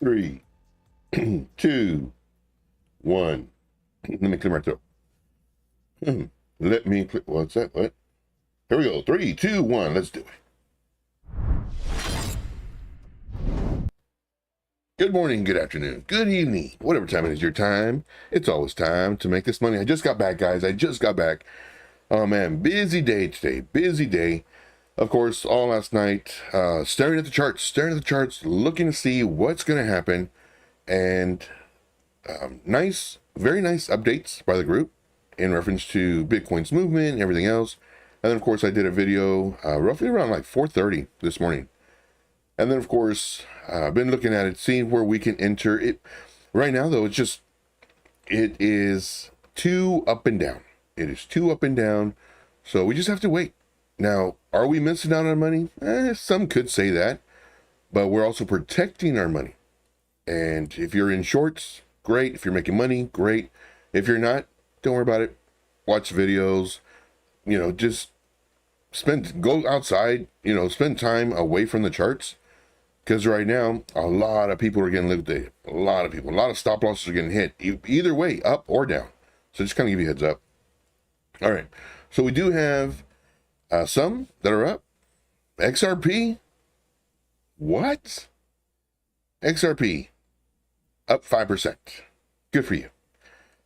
3, 2, 1. Let me clear my throat. Let me click. What's that? What? Here we go. 3, 2, 1. Let's do it. Good morning, good afternoon, good evening, whatever time it is your time. It's always time to make this money. I just got back, guys. I just got back. Oh man, busy day today. Busy day. Of course, all last night, staring at the charts, looking to see what's going to happen. And nice, very nice updates by the group in reference to Bitcoin's movement and everything else. And then, of course, I did a video roughly around like 4:30 this morning. And then, of course, I've been looking at it, seeing where we can enter it. Right now, though, it is too up and down. It is too up and down. So we just have to wait. Now, are we missing out on money? Some could say that. But we're also protecting our money. And if you're in shorts, great. If you're making money, great. If you're not, don't worry about it. Watch videos. You know, just go outside. You know, spend time away from the charts. Because right now, a lot of people are getting liquidated. A lot of stop losses are getting hit. Either way, up or down. So just kind of give you a heads up. All right. So we do have some that are up. XRP. What? XRP up 5%. Good for you.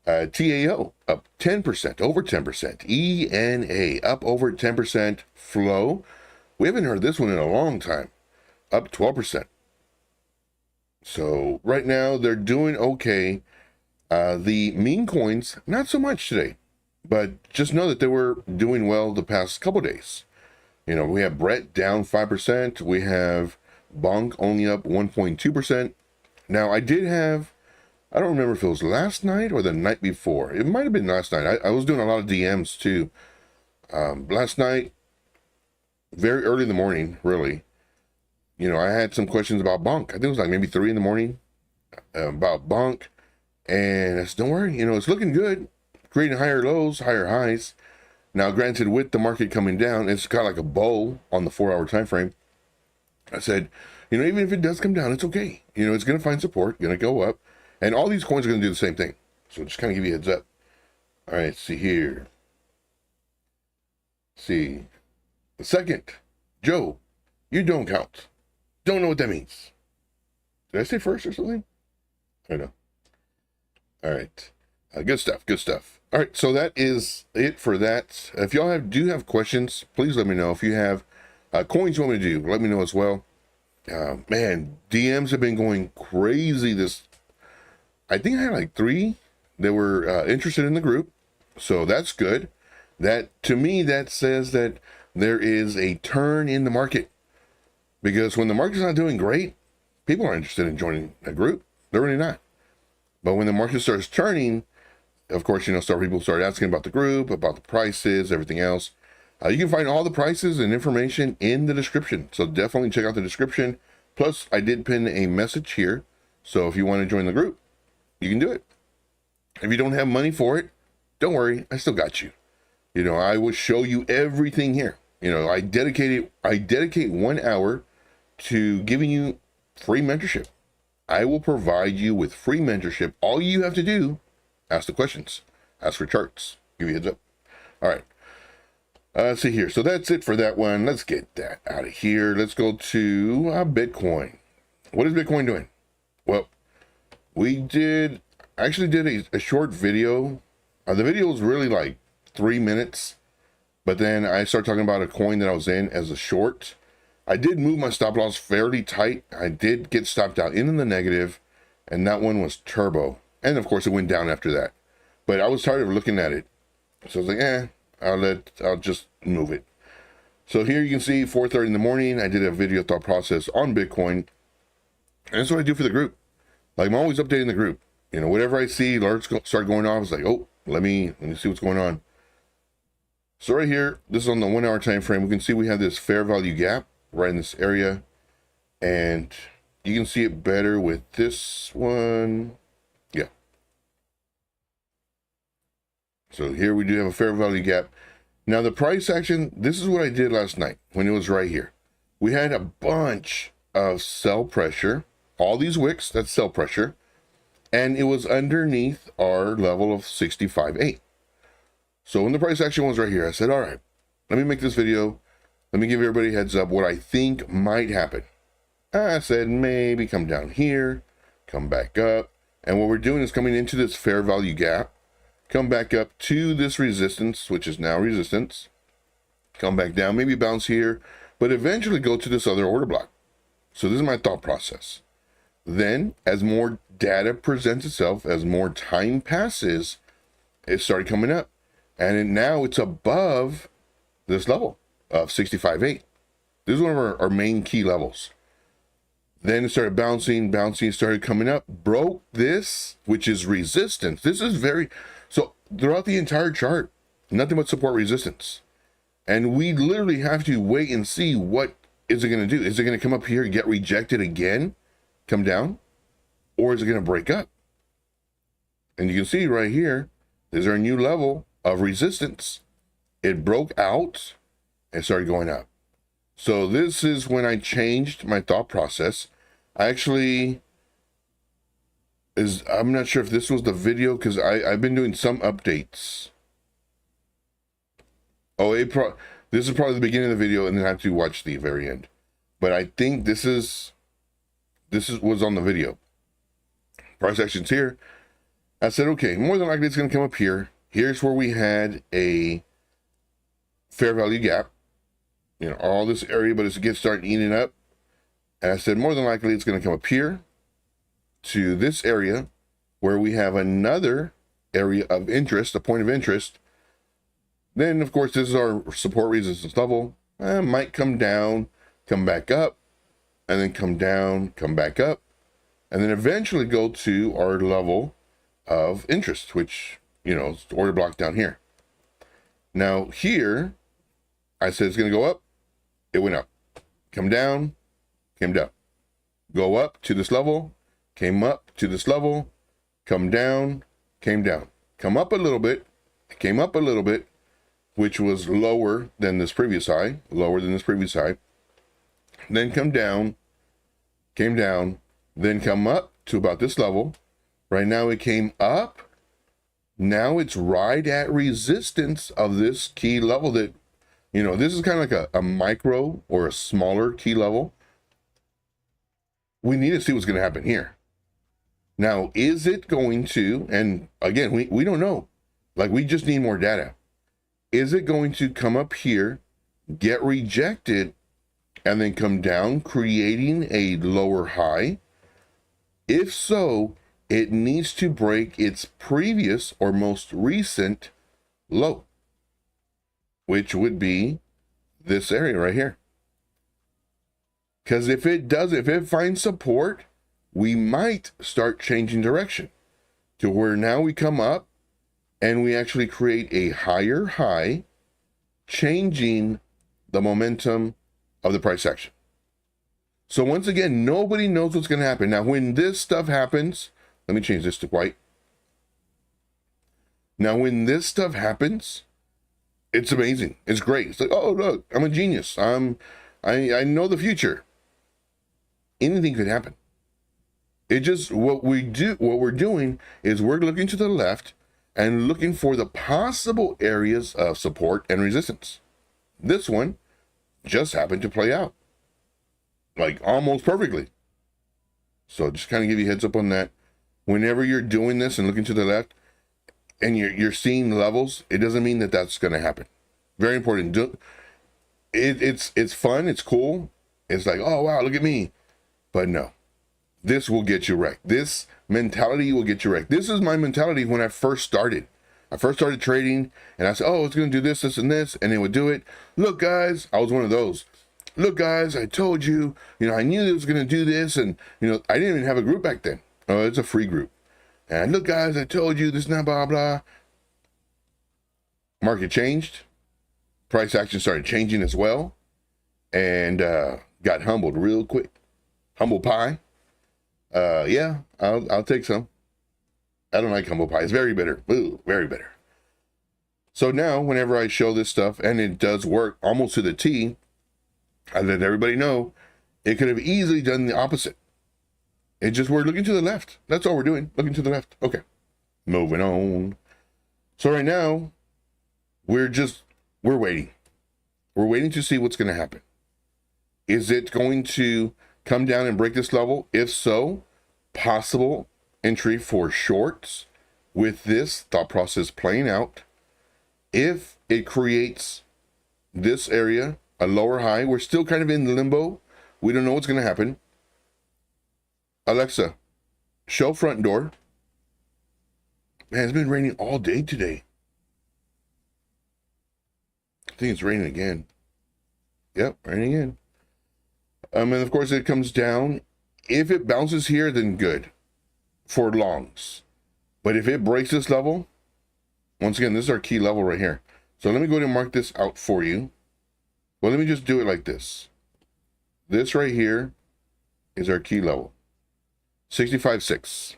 TAO up 10%, over 10%. ENA up over 10%. Flow. We haven't heard this one in a long time. Up 12%. So right now they're doing okay. The meme coins, not so much today, but just know that they were doing well the past couple days. You know, we have Brett down 5%. We have Bonk only up 1.2%. Now I did have, I don't remember if it was last night or the night before. It might have been last night. I was doing a lot of DMs too. Last night, very early in the morning, really. You know, I had some questions about Bonk. I think it was like maybe 3 in the morning about Bonk. And I said, don't worry, you know, it's looking good. Creating higher lows, higher highs. Now, granted, with the market coming down, it's kind of like a bow on the 4-hour time frame. I said, you know, even if it does come down, it's okay. You know, it's going to find support, going to go up. And all these coins are going to do the same thing. So just kind of give you a heads up. All right, let's see here. Let's see. The second, Joe, you don't count. Don't know what that means. Did I say first or something? I don't know. All right. Good stuff. Good stuff. All right. So that is it for that. If y'all do have questions, please let me know. If you have coins you want me to do, let me know as well. Man, DMs have been going crazy. I think I had like 3 that were interested in the group. So that's good. That, to me, that says that there is a turn in the market. Because when the market's not doing great, people aren't interested in joining a group. They're really not. But when the market starts turning, of course, you know, people start asking about the group, about the prices, everything else. You can find all the prices and information in the description. So definitely check out the description. Plus, I did pin a message here. So if you want to join the group, you can do it. If you don't have money for it, don't worry. I still got you. You know, I will show you everything here. You know, I dedicate 1 hour to giving you free mentorship. I will provide you with free mentorship. All you have to do, ask the questions, ask for charts, give you a heads up. All right. Let's see here. So that's it for that one. Let's get that out of here. Let's go to Bitcoin. What is Bitcoin doing? Well, I actually did a short video. The video was really like 3 minutes. But then I started talking about a coin that I was in as a short. I did move my stop loss fairly tight. I did get stopped out in the negative, and that one was Turbo. And of course it went down after that. But I was tired of looking at it. So I was like, I'll just move it. So here you can see 4:30 in the morning, I did a video thought process on Bitcoin. And that's what I do for the group. Like, I'm always updating the group. You know, whatever I see, alerts start going off, it's like, oh, let me see what's going on. So right here, this is on the 1 hour time frame. We can see we have this fair value gap right in this area. And you can see it better with this one. Yeah. So here we do have a fair value gap. Now the price action, this is what I did last night when it was right here. We had a bunch of sell pressure. all these wicks, that's sell pressure, and it was underneath our level of 65.8. So when the price action was right here, I said, all right, let me make this video. Let me give everybody a heads up what I think might happen. I said, maybe come down here, come back up. And what we're doing is coming into this fair value gap, come back up to this resistance, which is now resistance, come back down, maybe bounce here, but eventually go to this other order block. So this is my thought process. Then as more data presents itself, as more time passes, it started coming up. And now it's above this level of 65.8. This is one of our main key levels. Then it started bouncing, started coming up, broke this, which is resistance. This is so throughout the entire chart, nothing but support resistance. And we literally have to wait and see what is it going to do. Is it going to come up here, get rejected again, come down, or is it going to break up? And you can see right here, there's our new level of resistance. It broke out and started going up. So this is when I changed my thought process. I'm not sure if this was the video, because I've been doing some updates. Oh, this is probably the beginning of the video, and then I have to watch the very end. But I think this was on the video. Price actions here. I said, okay, more than likely it's going to come up here. Here's where we had a fair value gap. You know, all this area, but as it gets started eating up. And I said, more than likely it's going to come up here to this area where we have another area of interest, a point of interest. Then, of course, this is our support resistance level. Might come down, come back up, and then come down, come back up, and then eventually go to our level of interest, which, you know, is the order block down here. Now here, I said it's going to go up. It went up. Come down, came down. Go up to this level, came up to this level, come down, came down. Come up a little bit, came up a little bit, which was lower than this previous high, Then come down, came down, then come up to about this level. Right now it came up. Now it's right at resistance of this key level that, you know, this is kind of like a micro or a smaller key level. We need to see what's going to happen here. Now, is it going to, and again, we don't know. Like, we just need more data. Is it going to come up here, get rejected, and then come down, creating a lower high? If so, it needs to break its previous or most recent low, which would be this area right here. Because if it finds support, we might start changing direction to where now we come up and we actually create a higher high, changing the momentum of the price action. So once again, nobody knows what's going to happen. Now, when this stuff happens, let me change this to white. Now, when this stuff happens, it's amazing. It's great. It's like, oh, look, I'm a genius. I know the future. Anything could happen. It just, what we're doing is we're looking to the left and looking for the possible areas of support and resistance. This one just happened to play out, like almost perfectly. So just kind of give you a heads up on that. Whenever you're doing this and looking to the left and you're seeing levels, it doesn't mean that that's going to happen. Very important. It's fun. It's cool. It's like, oh, wow, look at me. But no, this will get you wrecked. This mentality will get you wrecked. This is my mentality when I first started. I first started trading and I said, oh, it's going to do this, this, and this. And it would do it. Look, guys, I was one of those. Look, guys, I told you, I knew it was going to do this. And, I didn't even have a group back then. Oh, it's a free group. And look, guys, I told you this, now, blah, blah. Market changed. Price action started changing as well. And got humbled real quick. Humble pie. Yeah, I'll take some. I don't like humble pie. It's very bitter. Ooh, very bitter. So now, whenever I show this stuff, and it does work almost to the T, I let everybody know it could have easily done the opposite. It just, we're looking to the left. That's all we're doing, looking to the left. Okay, moving on. So right now, we're waiting. We're waiting to see what's going to happen. Is it going to come down and break this level? If so, possible entry for shorts with this thought process playing out. If it creates this area, a lower high, we're still kind of in limbo. We don't know what's going to happen. Alexa, show front door. Man, it's been raining all day today. I think it's raining again. Yep, raining again. And of course it comes down. If it bounces here, then good for longs. But if it breaks this level, once again, this is our key level right here. So let me go ahead and mark this out for you. Well, let me just do it like this. This right here is our key level. 65.6.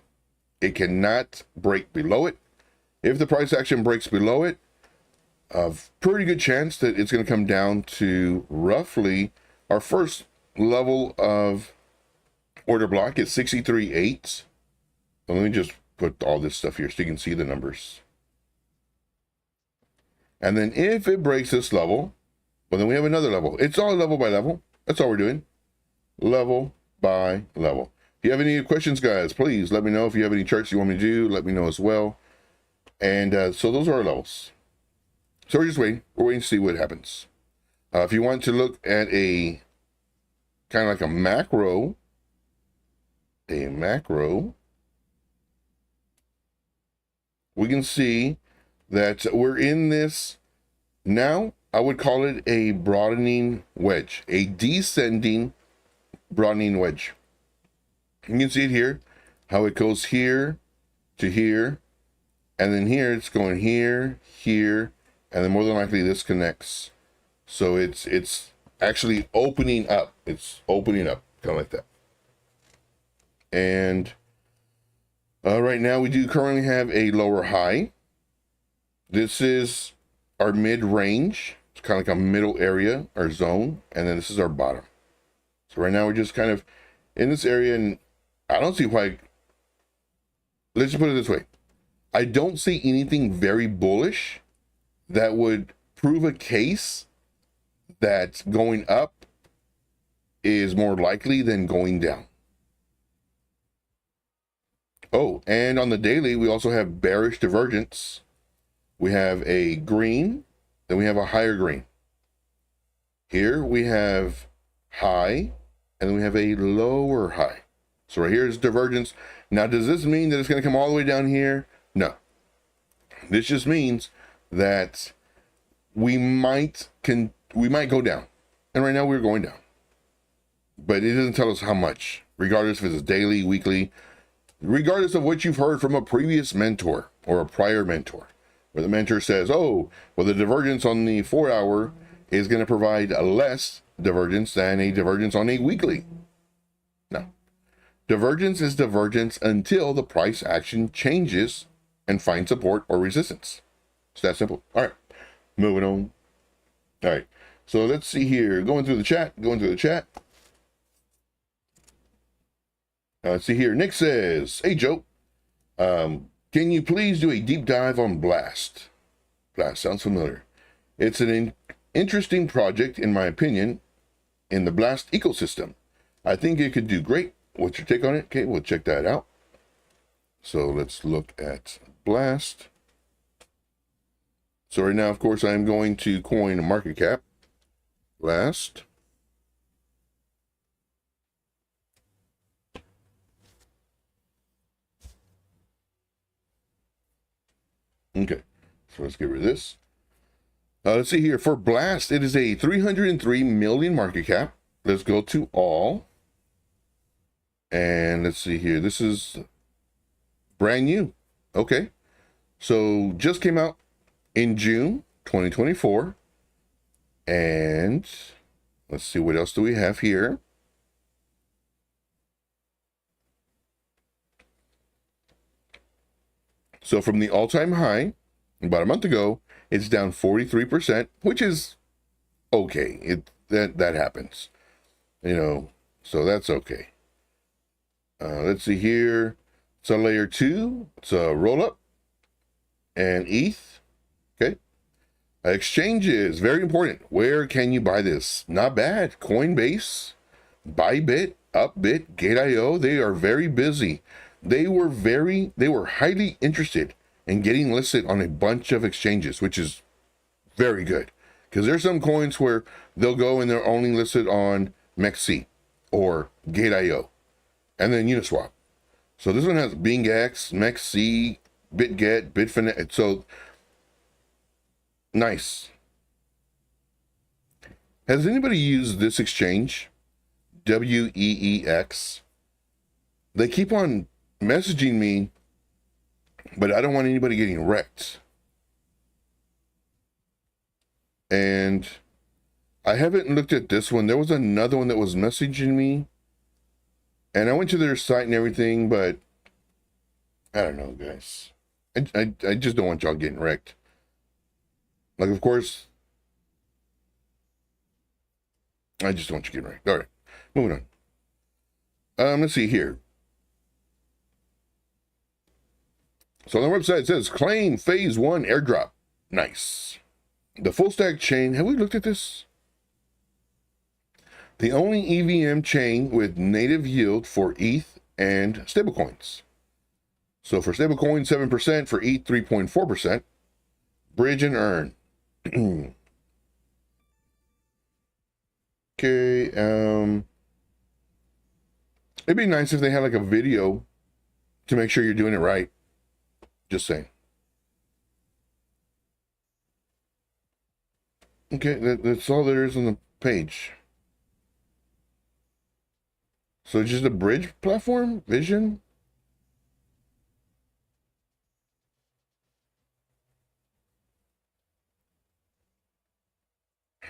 It cannot break below it. If the price action breaks below it, a pretty good chance that it's going to come down to roughly our first level of order block is 63.8. So let me just put all this stuff here so you can see the numbers. And then if it breaks this level, well, then we have another level. It's all level by level. That's all we're doing. Level by level. If you have any questions, guys, please let me know. If you have any charts you want me to do, let me know as well. And so those are our levels. So we're just waiting. We're waiting to see what happens. If you want to look at a kind of like a macro, we can see that we're in this now. I would call it a broadening wedge, a descending broadening wedge. You can see it here, how it goes here to here, and then here it's going here, here, and then more than likely this connects. So it's actually opening up. It's opening up, kind of like that. And right now we do currently have a lower high. This is our mid-range. It's kind of like a middle area, our zone, and then this is our bottom. So right now we're just kind of in this area, and I don't see why. Let's just put it this way. I don't see anything very bullish that would prove a case that going up is more likely than going down. Oh, and on the daily, we also have bearish divergence. We have a green, then we have a higher green. Here we have high, and then we have a lower high. So right here is divergence. Now, does this mean that it's going to come all the way down here? No. This just means that we might go down. And right now we're going down. But it doesn't tell us how much, regardless if it's daily, weekly, regardless of what you've heard from a previous mentor or a prior mentor, where the mentor says, oh, well, the divergence on the 4 hour is going to provide a less divergence than a divergence on a weekly. No. Divergence is divergence until the price action changes and finds support or resistance. It's that simple. All right, moving on. All right, so let's see here. Going through the chat. Let's see here. Nick says, hey, Joe, can you please do a deep dive on Blast? Blast sounds familiar. It's an interesting project, in my opinion, in the Blast ecosystem. I think it could do great. What's your take on it? Okay, we'll check that out. So let's look at Blast. So right now, of course, I'm going to coin market cap. Blast. Okay, so let's get rid of this. Let's see here. For Blast, it is a 303 million market cap. Let's go to all. And let's see here. This is brand new. Okay. So just came out in June 2024. And let's see, what else do we have here? So from the all-time high about a month ago, it's down 43%, which is okay. That happens, you know, so that's okay. Let's see here. It's a layer 2. It's a roll up and ETH. Okay. Exchanges, very important. Where can you buy this? Not bad. Coinbase, Bybit, Upbit, Gate.io. They are very busy. They were highly interested in getting listed on a bunch of exchanges, which is very good. Because there's some coins where they'll go and they're only listed on MEXC or Gate.io and then Uniswap. So this one has BingX, MEXC, BitGet, Bitfinet. So nice. Has anybody used this exchange? WEEX. They keep on messaging me, but I don't want anybody getting wrecked. And I haven't looked at this one. There was another one that was messaging me, and I went to their site and everything, but I don't know, guys. I just don't want y'all getting wrecked. Like, of course, I just don't want you getting wrecked. All right, moving on. Let's see here. So on the website it says claim phase 1 airdrop. Nice. The full stack chain. Have we looked at this? The only EVM chain with native yield for ETH and stablecoins. So for stablecoin, 7%, for ETH, 3.4%. Bridge and earn. Okay. It'd be nice if they had like a video to make sure you're doing it right. Just saying. Okay, that's all there is on the page. So just a bridge platform, vision.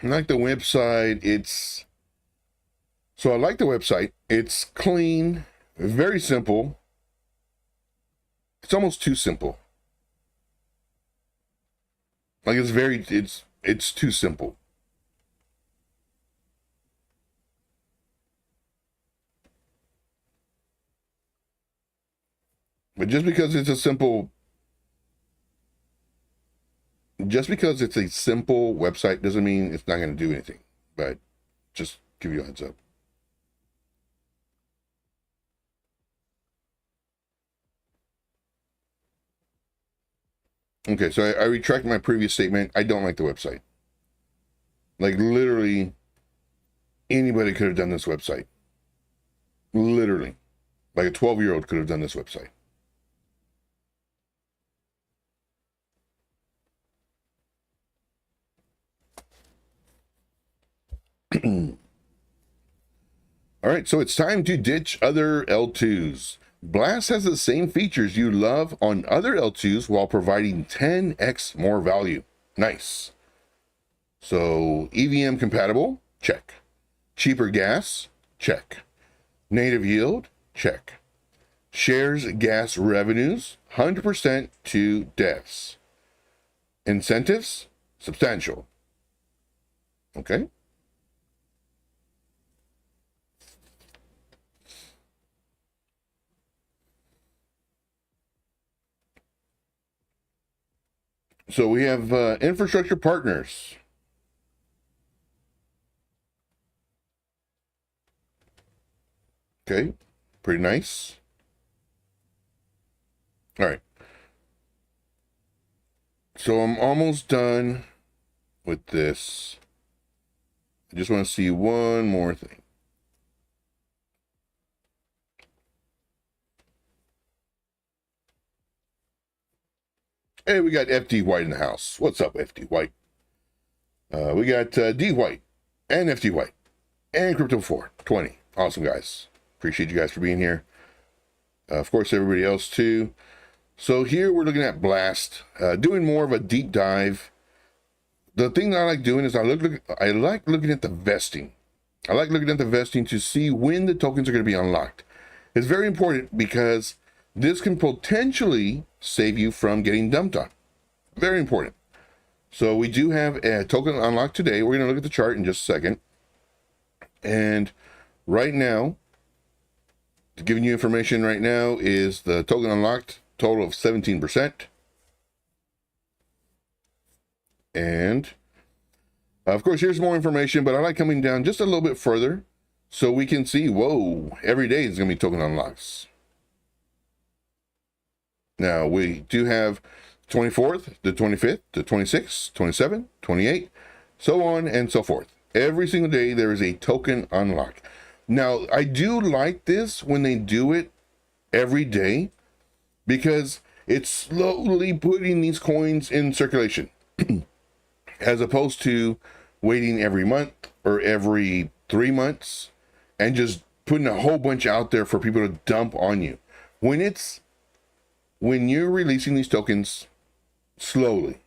I like the website. I like the website. It's clean, very simple. It's almost too simple. Like it's too simple. But just because it's a simple website doesn't mean it's not going to do anything. But just give you a heads up. Okay, so I retract my previous statement. I don't like the website. Like, literally, anybody could have done this website. Literally. Like a 12-year-old could have done this website. All right, so it's time to ditch other L2s. Blast has the same features you love on other L2s while providing 10x more value. Nice. So EVM compatible, check. Cheaper gas, check. Native yield, check. Shares gas revenues, 100% to devs. Incentives, substantial. Okay. So we have infrastructure partners. Okay, pretty nice. All right. So I'm almost done with this. I just want to see one more thing. Hey, we got FD White in the house. What's up, FD White? We got D White and FD White and Crypto420. Awesome, guys. Appreciate you guys for being here. Of course, everybody else too. So here we're looking at Blast, doing more of a deep dive. The thing that I like doing is I like looking at the vesting. I like looking at the vesting to see when the tokens are going to be unlocked. It's very important because this can potentially save you from getting dumped on. Very important. So we do have a token unlocked today. We're going to look at the chart in just a second. And right now, giving you information right now is the token unlocked total of 17%. And of course, here's more information, but I like coming down just a little bit further so we can see, whoa, every day is going to be token unlocks. Now, we do have 24th, the 25th, the 26th, 27th, 28th, so on and so forth. Every single day, there is a token unlock. Now, I do like this when they do it every day because it's slowly putting these coins in circulation as opposed to waiting every month or every 3 months and just putting a whole bunch out there for people to dump on you. When you're releasing these tokens slowly,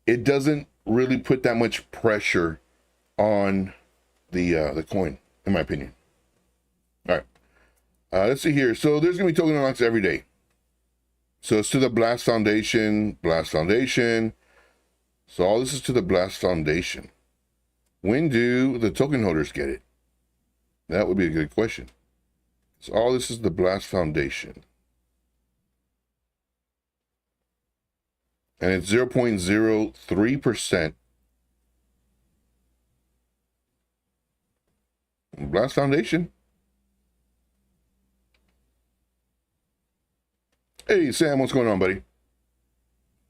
it doesn't really put that much pressure on the coin, in my opinion. All right, let's see here. So there's gonna be token unlocks every day. So it's to the Blast Foundation, Blast Foundation. So all this is to the Blast Foundation. When do the token holders get it? That would be a good question. So all this is the Blast Foundation. And it's 0.03%. Blast Foundation. Hey, Sam, what's going on, buddy?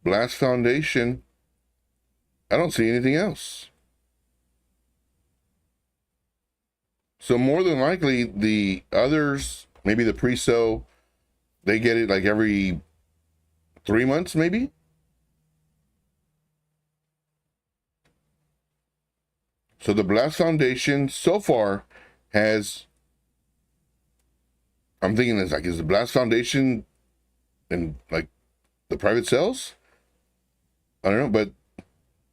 Blast Foundation. I don't see anything else. So more than likely, the others, maybe the pre-sale, they get it like every 3 months, maybe? So the Blast Foundation so far has, I'm thinking it's like, is the Blast Foundation and like the private sales? I don't know, but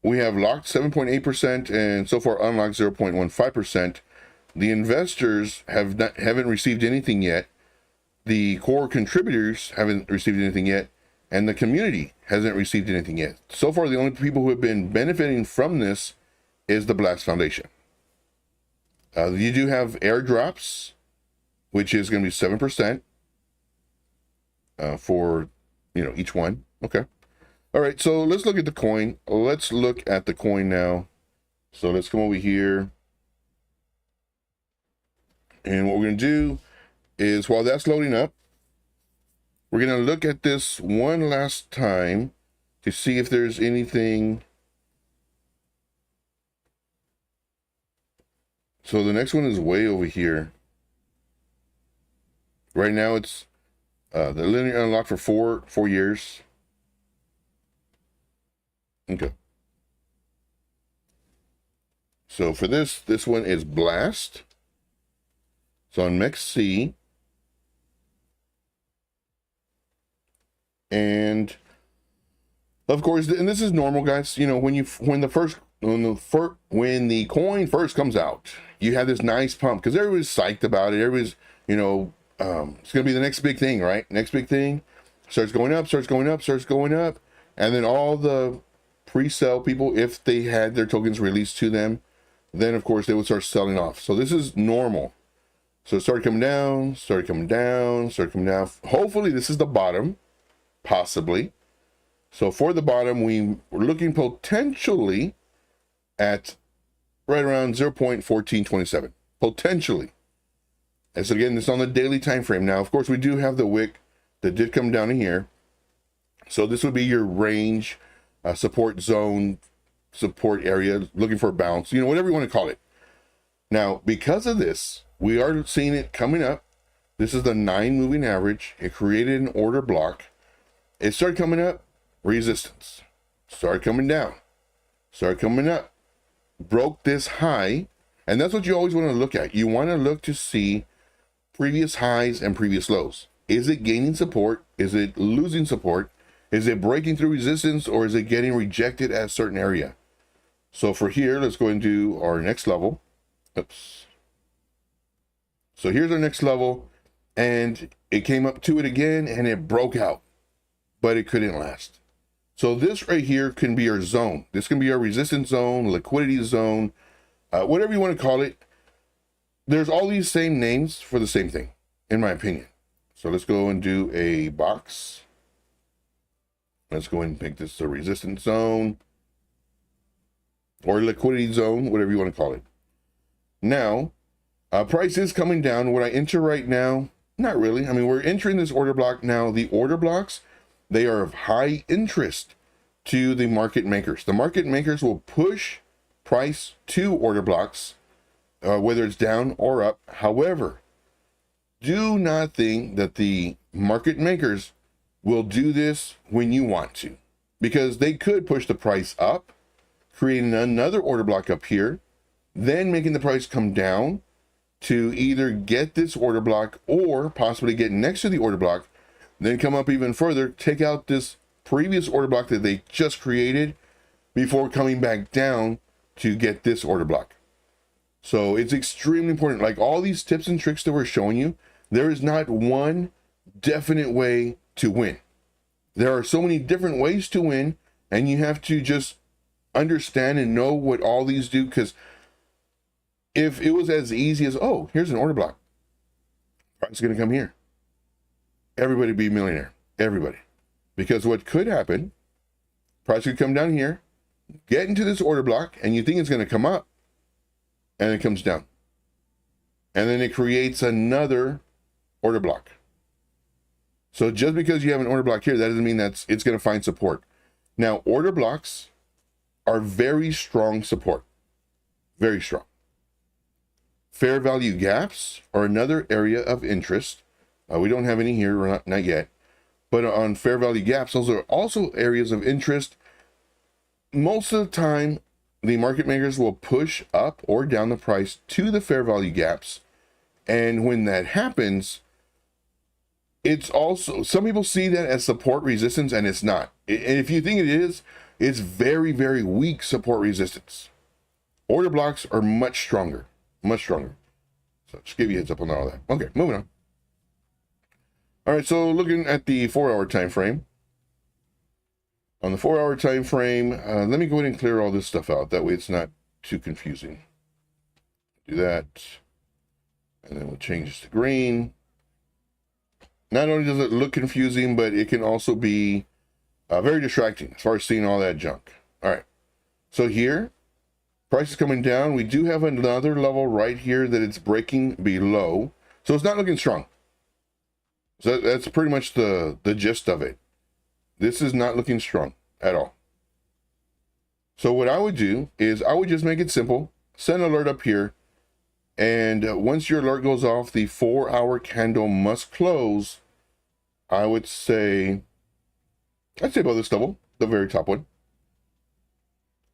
we have locked 7.8% and so far unlocked 0.15%. The investors haven't received anything yet. The core contributors haven't received anything yet. And the community hasn't received anything yet. So far, the only people who have been benefiting from this is the Blast Foundation. You do have airdrops, which is going to be 7% for each one. Okay. All right. So let's look at the coin. Let's look at the coin now. So let's come over here. And what we're going to do is, while that's loading up, we're going to look at this one last time to see if there's anything. So the next one is way over here. Right now it's the linear unlock for four years. Okay. So for this one is Blast. So on MEXC. And of course, and this is normal, guys. When the coin first comes out, you have this nice pump because everybody's psyched about it. Everybody's, it's gonna be the next big thing, right? Next big thing starts going up, and then all the pre-sale people, if they had their tokens released to them, then of course they would start selling off. So this is normal. So it started coming down. Hopefully this is the bottom, possibly. So for the bottom, we're looking potentially at right around 0.1427, potentially. And so again, this is on the daily time frame. Now, of course, we do have the wick that did come down in here. So this would be your range, support zone, support area, looking for a bounce, whatever you want to call it. Now, because of this, we are seeing it coming up. This is the 9 moving average. It created an order block. It started coming up, resistance. Started coming down, started coming up. Broke this high, and that's what you always want to look at. You want to look to see previous highs and previous lows. Is it gaining support? Is it losing support? Is it breaking through resistance, or is it getting rejected at a certain area? So for here, let's go and do our next level. Oops. So here's our next level, and it came up to it again, and it broke out, but it couldn't last. So this right here can be our zone. This can be our resistance zone, liquidity zone, whatever you want to call it. There's all these same names for the same thing. in my opinion. So let's go and do a box. Let's go and make this a resistance zone or liquidity zone, whatever you want to call it. Now, price is coming down. Would I enter right now? Not really. I mean, we're entering this order block now. The order blocks, they are of high interest to the market makers. The market makers will push price to order blocks, whether it's down or up. However, do not think that the market makers will do this when you want to, because they could push the price up, creating another order block up here, then making the price come down to either get this order block or possibly get next to the order block, then come up even further, take out this previous order block that they just created before coming back down to get this order block. So it's extremely important. Like all these tips and tricks that we're showing you, there is not one definite way to win. There are so many different ways to win, and you have to just understand and know what all these do, because if it was as easy as, oh, here's an order block, price is going to come here, everybody be a millionaire, everybody. Because what could happen, price could come down here, get into this order block, and you think it's going to come up, and it comes down. And then it creates another order block. So just because you have an order block here, that doesn't mean that it's going to find support. Now, order blocks are very strong support, very strong. Fair value gaps are another area of interest. We don't have any here, not yet. But on fair value gaps, those are also areas of interest. Most of the time, the market makers will push up or down the price to the fair value gaps. And when that happens, it's also, some people see that as support resistance, and it's not. And if you think it is, it's very, very weak support resistance. Order blocks are much stronger, much stronger. So just give you a heads up on all that. Okay, moving on. All right, so looking at the 4-hour time frame. On the 4-hour time frame, let me go ahead and clear all this stuff out. That way it's not too confusing. Do that. And then we'll change this to green. Not only does it look confusing, but it can also be very distracting as far as seeing all that junk. All right, so here, price is coming down. We do have another level right here that it's breaking below. So it's not looking strong. So that's pretty much the gist of it. This is not looking strong at all. So what I would do is I would just make it simple. Set an alert up here. And once your alert goes off, the 4-hour candle must close. I would say, I'd say above this level, the very top one.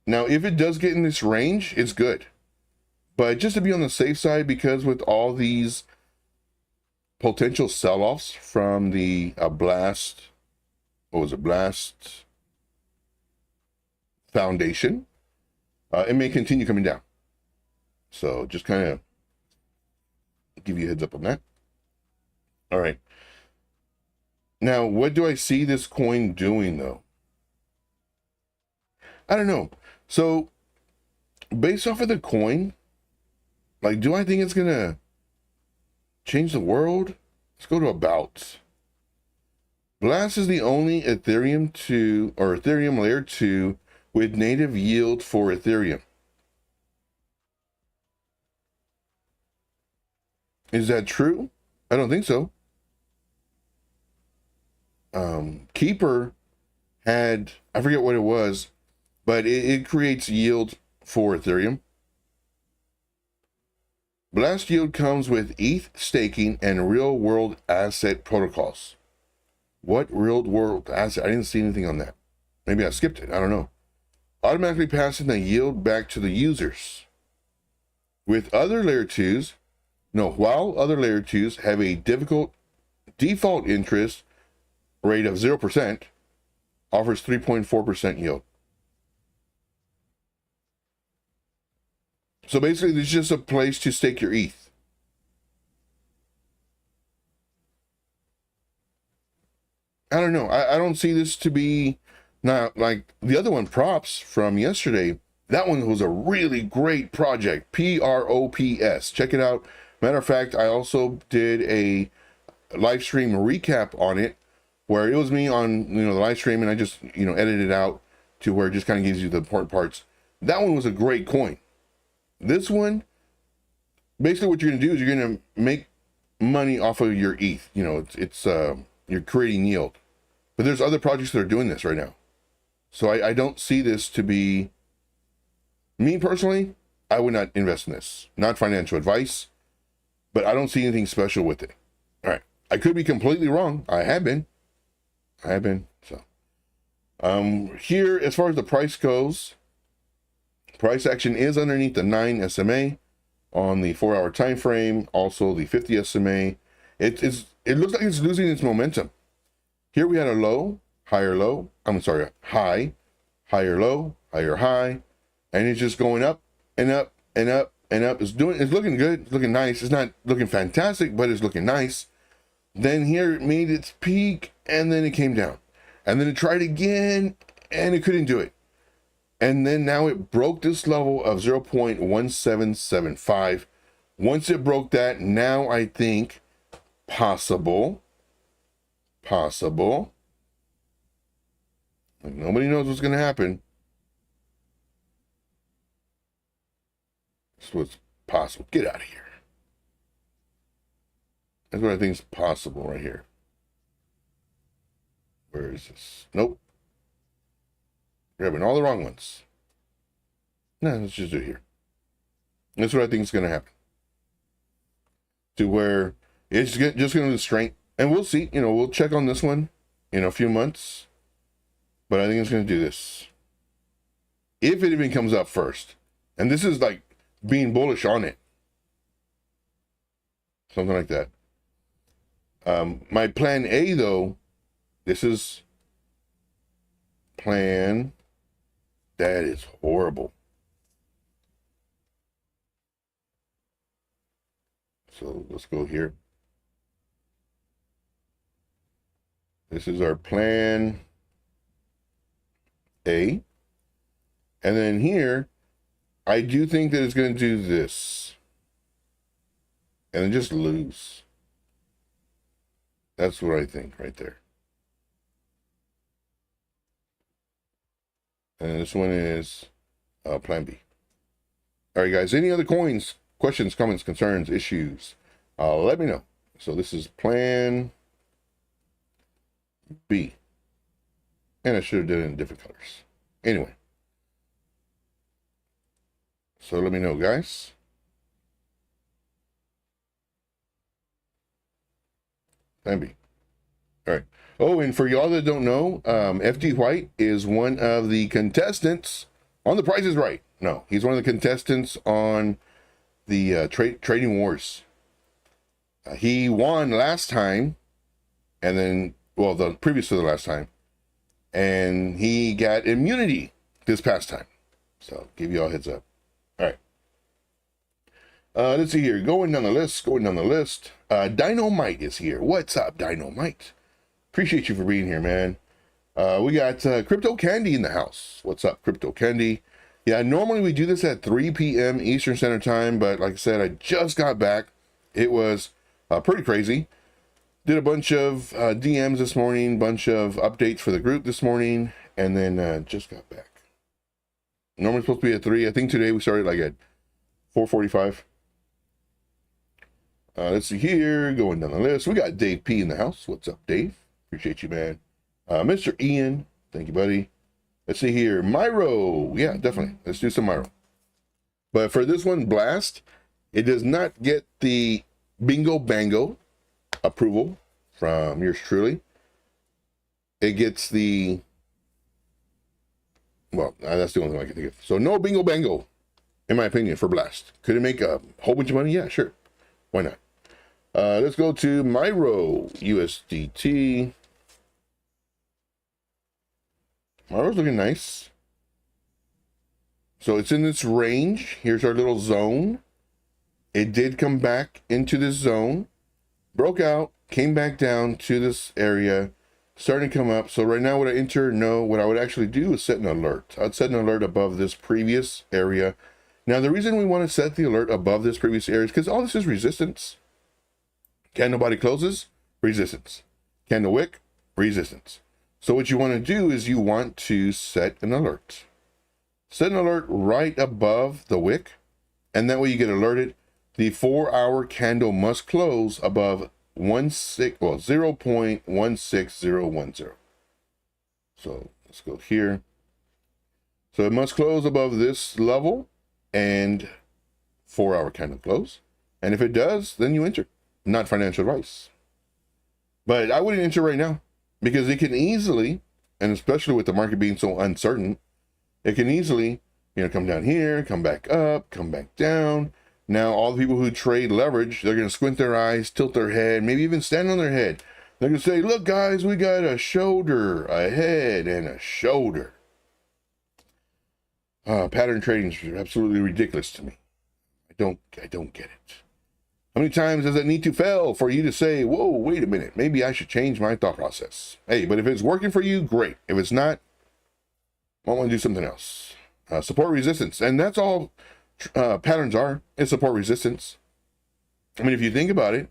Now, if it does get in this range, it's good. But just to be on the safe side, because with all these potential sell-offs from the Blast Foundation, it may continue coming down. So just kind of give you a heads up on that. All right. Now, what do I see this coin doing, though? I don't know. So, based off of the coin, like, do I think it's going to change the world? Let's go to about. Blast is the only Ethereum layer 2 with native yield for Ethereum. Is that true? I don't think so. Keeper had, I forget what it was, but it creates yield for Ethereum. Blast yield comes with ETH staking and real world asset protocols. What real world asset? I didn't see anything on that. Maybe I skipped it. I don't know. Automatically passing the yield back to the users. With other layer 2s, while other layer 2s have a default interest rate of 0%, offers 3.4% yield. So basically, this is just a place to stake your ETH. I don't know. I don't see this to be, not like the other one, Props from yesterday. That one was a really great project. PROPS. Check it out. Matter of fact, I also did a live stream recap on it, where it was me on, the live stream, and I just, edited it out to where it just kind of gives you the important parts. That one was a great coin. This one, basically what you're going to do is you're going to make money off of your ETH. You're creating yield. But there's other projects that are doing this right now. So I don't see this to be, me personally, I would not invest in this. Not financial advice, but I don't see anything special with it. All right. I could be completely wrong. I have been. So here, as far as the price goes, price action is underneath the 9 SMA on the 4-hour time frame, also the 50 SMA. It looks like it's losing its momentum. Here we had a low, higher low. High, higher low, higher high, and it's just going up and up and up and up. It's looking good, it's looking nice. It's not looking fantastic, but it's looking nice. Then here it made its peak, and then it came down, and then it tried again, and it couldn't do it. And then now it broke this level of 0.1775. Once it broke that, now I think possible. Like, nobody knows what's going to happen. That's what's possible. Get out of here. That's what I think is possible right here. Where is this? Nope. Grabbing all the wrong ones. No, let's just do it here. That's what I think is going to happen. To where it's just going to lose strength. And we'll see. We'll check on this one in a few months. But I think it's going to do this. If it even comes up first. And this is like being bullish on it. Something like that. My plan A, though, this is plan. That is horrible. So let's go here. This is our plan A. And then here, I do think that it's going to do this. And then just lose. That's what I think right there. And this one is plan B. All right, guys. Any other coins, questions, comments, concerns, issues? Let me know. So this is plan B. And I should have done it in different colors. Anyway. So let me know, guys. Plan B. All right. Oh, and for y'all that don't know, FG White is one of the contestants on The Price is Right. No, he's one of the contestants on the Trading Wars. He won last time, and then, well, the previous to the last time, and he got immunity this past time. So give you all a heads up. All right. Let's see here. Going down the list. Dynamite is here. What's up, Dynamite? Appreciate you for being here, man. We got Crypto Candy in the house. What's up, Crypto Candy? Yeah, normally we do this at 3 p.m. Eastern Standard Time, but like I said, I just got back. It was pretty crazy. Did a bunch of DMs this morning, bunch of updates for the group this morning, and then just got back. Normally supposed to be at 3. I think today we started like at 4:45. Let's see here. Going down the list. We got Dave P in the house. What's up, Dave? Appreciate you, man. Mr. Ian. Thank you, buddy. Let's see here. Myro. Yeah, definitely. Let's do some Myro. But for this one, Blast, it does not get the Bingo Bango approval from yours truly. It gets the, well, that's the only thing I can think of. So no Bingo Bango, in my opinion, for Blast. Could it make a whole bunch of money? Yeah, sure. Why not? Let's go to Myro USDT. Myro's looking nice. So it's in this range. Here's our little zone. It did come back into this zone, broke out, came back down to this area, starting to come up. So right now, would I enter? No. What I would actually do is set an alert. I'd set an alert above this previous area. Now, the reason we want to set the alert above this previous area is because all this is resistance. Can nobody closes? resistance. Candle wick, resistance. So what you want to do is you want to set an alert. Set an alert right above the wick, and that way you get alerted. The 4-hour candle must close above 0.16010. So let's go here. So it must close above this level and 4-hour candle close. And if it does, then you enter. Not financial advice. But I wouldn't enter right now because it can easily, and especially with the market being so uncertain, it can easily, come down here, come back up, come back down. Now, all the people who trade leverage, they're going to squint their eyes, tilt their head, maybe even stand on their head. They're going to say, look, guys, we got a shoulder, a head, and a shoulder. Pattern trading is absolutely ridiculous to me. I don't get it. How many times does it need to fail for you to say, whoa, wait a minute, maybe I should change my thought process? Hey, but if it's working for you, great. If it's not, I want to do something else. Support resistance. And that's all patterns are, is support resistance. I mean, if you think about it,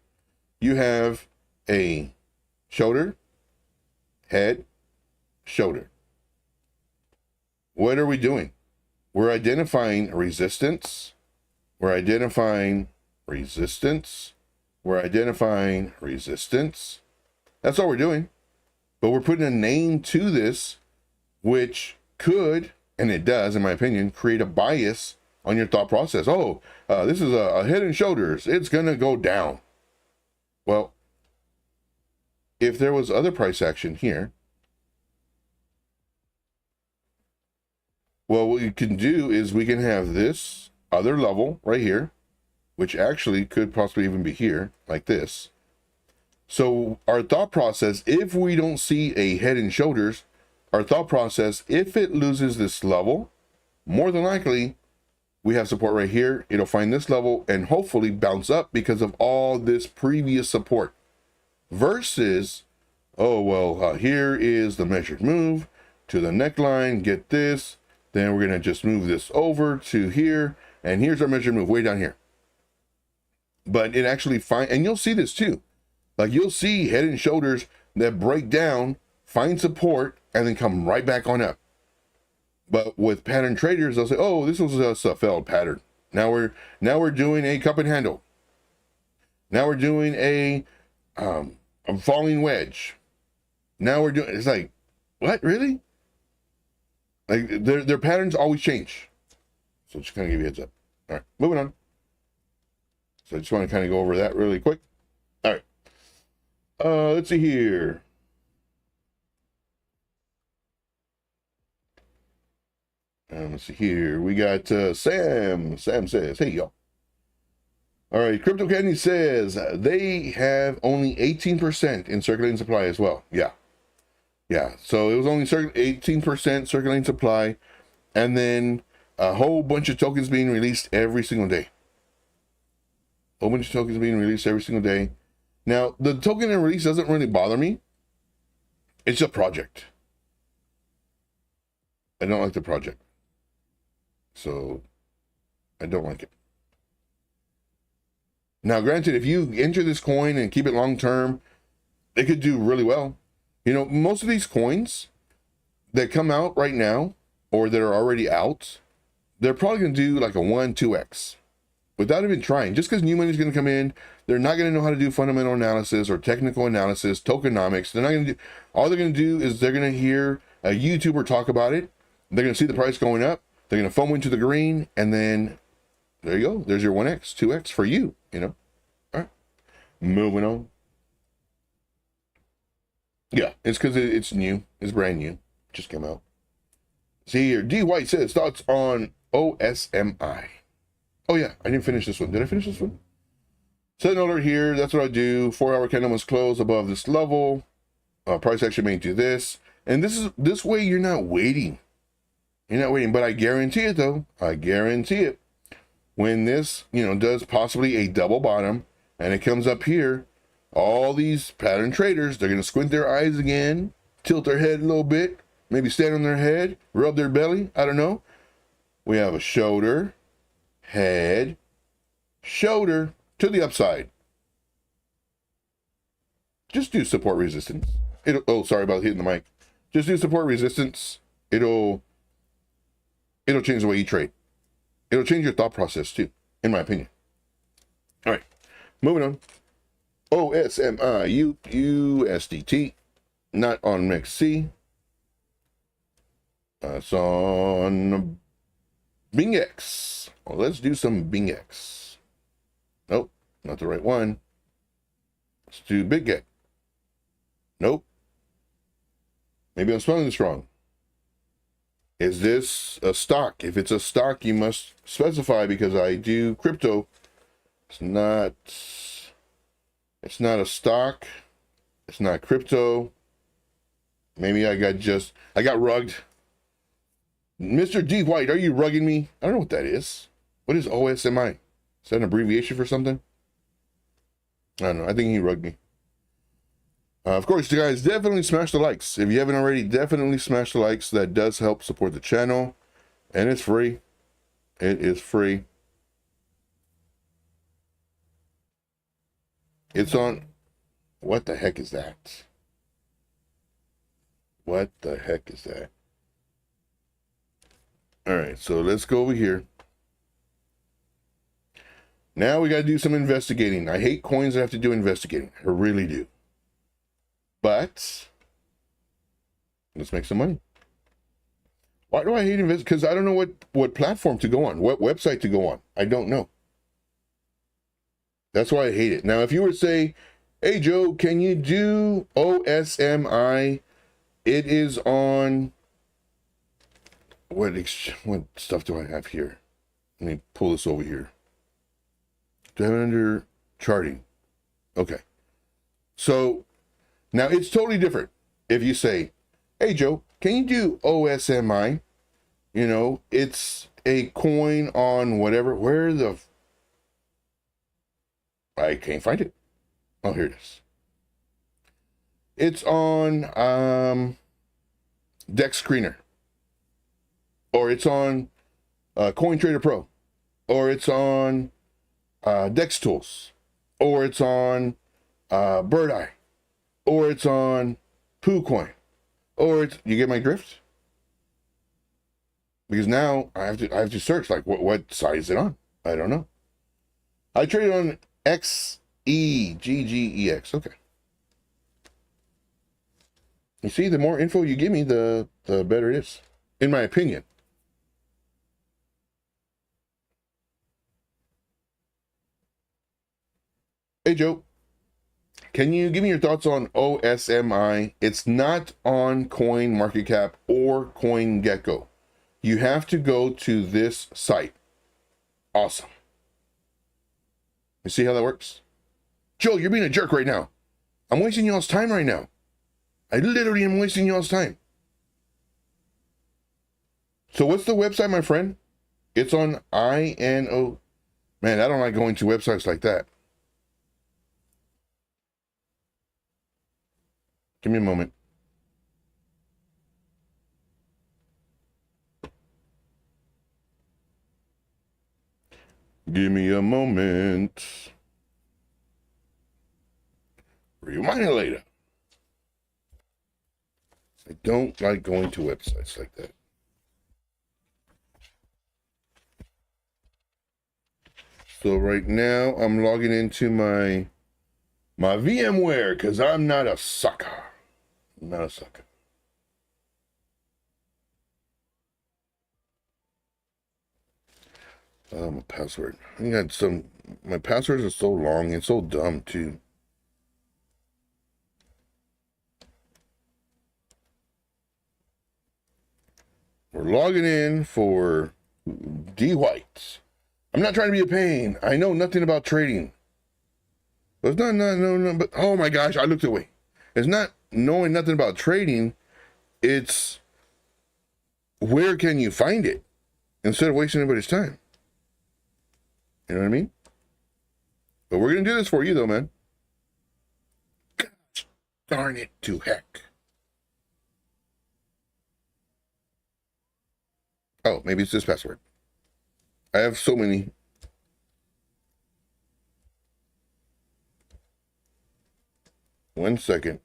you have a shoulder, head, shoulder. What are we doing? We're identifying resistance. We're identifying resistance. We're identifying resistance. That's all we're doing. But we're putting a name to this, which could, and it does, in my opinion, create a bias on your thought process. Oh, this is a head and shoulders. It's going to go down. Well, if there was other price action here, well, what we can do is we can have this other level right here, which actually could possibly even be here, like this. So our thought process, if we don't see a head and shoulders, our thought process, if it loses this level, more than likely, we have support right here. It'll find this level and hopefully bounce up because of all this previous support. Versus, oh, well, here is the measured move to the neckline, get this. Then we're going to just move this over to here. And here's our measured move way down here. But it actually and you'll see this too. Like you'll see head and shoulders that break down, find support, and then come right back on up. But with pattern traders, they'll say, oh, this was just a failed pattern. Now we're doing a cup and handle. Now we're doing a falling wedge. Now we're doing, it's like, what, really? Like their patterns always change. So just kind of give you a heads up. All right, moving on. So I just want to kind of go over that really quick. All right. Let's see here. Let's see here. We got Sam. Sam says, hey, y'all. All right. Crypto Candy says they have only 18% in circulating supply as well. Yeah. Yeah. So it was only 18% circulating supply. And then a whole bunch of tokens being released every single day. A whole bunch of tokens being released every single day. Now, the token and release doesn't really bother me. It's a project. I don't like the project. So, I don't like it. Now, granted, if you enter this coin and keep it long term, it could do really well. You know, most of these coins that come out right now, or that are already out, they're probably going to do like a 1, 2x. Without even trying. Just because new money is going to come in, they're not going to know how to do fundamental analysis or technical analysis, tokenomics. They're not going to do, all they're going to do is they're going to hear a YouTuber talk about it. They're going to see the price going up. They're going to FOMO into the green. And then there you go. There's your 1x, 2x for you, you know. All right. Moving on. Yeah, it's because it's new. It's brand new. Just came out. See here. D. White says, thoughts on OSMI. Oh yeah, I didn't finish this one. Did I finish this one? Set an alert here. That's what I do. 4-hour candle must close above this level. Price action may do this. And this way you're not waiting. You're not waiting. But I guarantee it though. I guarantee it. When this, does possibly a double bottom and it comes up here, all these pattern traders, they're going to squint their eyes again, tilt their head a little bit, maybe stand on their head, rub their belly. I don't know. We have a shoulder. Head, shoulder to the upside. just do support resistance. Oh, sorry about hitting the mic. Just do support resistance. It'll change the way you trade. It'll change your thought process too, in my opinion. All right, moving on. OSMI USDT, not on MEXC. It's on BingX. Well, let's do some BingX. Nope, not the right one. Let's do BigGet. Nope. Maybe I'm spelling this wrong. Is this a stock? If it's a stock, you must specify, because I do crypto. It's not a stock. It's not crypto. Maybe I got rugged. Mr. D. White, are you rugging me? I don't know what that is. What is OSMI? Is that an abbreviation for something? I don't know. I think he rugged me. Of course, you guys, definitely smash the likes. If you haven't already, definitely smash the likes. That does help support the channel. And it's free. It is free. It's on... What the heck is that? What the heck is that? All right, so let's go over here. Now we got to do some investigating. I hate coins that have to do investigating. I really do. But let's make some money. Why do I hate invest? Because I don't know what platform to go on, what website to go on. I don't know. That's why I hate it. Now, if you were to say, hey, Joe, can you do OSMI? It is on... What stuff do I have here? Let me pull this over here. Do I have it under charting? Okay. So... Now, it's totally different if you say, hey, Joe, can you do OSMI? You know, it's a coin on whatever. Where the... I can't find it. Oh, here it is. It's on Dex Screener. Or it's on CoinTrader Pro. Or it's on Dex Tools. Or it's on Bird Eye. Or it's on PooCoin, or it's, you get my drift? Because now I have to search, like, what site is it on? I don't know. I traded on XEGGEX. Okay. You see, the more info you give me, the better it is, in my opinion. Hey, Joe. Can you give me your thoughts on OSMI? It's not on CoinMarketCap or CoinGecko. You have to go to this site. Awesome. You see how that works? Joe, you're being a jerk right now. I'm wasting y'all's time right now. I literally am wasting y'all's time. So what's the website, my friend? It's on INO. Man, I don't like going to websites like that. Give me a moment. Give me a moment. Remind me later. I don't like going to websites like that. So right now I'm logging into my VMware because I'm not a sucker. Not a sucker. My password. I got some. My passwords are so long and so dumb too. We're logging in for D White. I'm not trying to be a pain. I know nothing about trading. But it's no. But oh my gosh, I looked away. It's not knowing nothing about trading. It's where can you find it instead of wasting anybody's time. You know what I mean? But we're gonna do this for you though, man. Gosh, darn it to heck. Oh, maybe it's this password. I have so many. 1 second.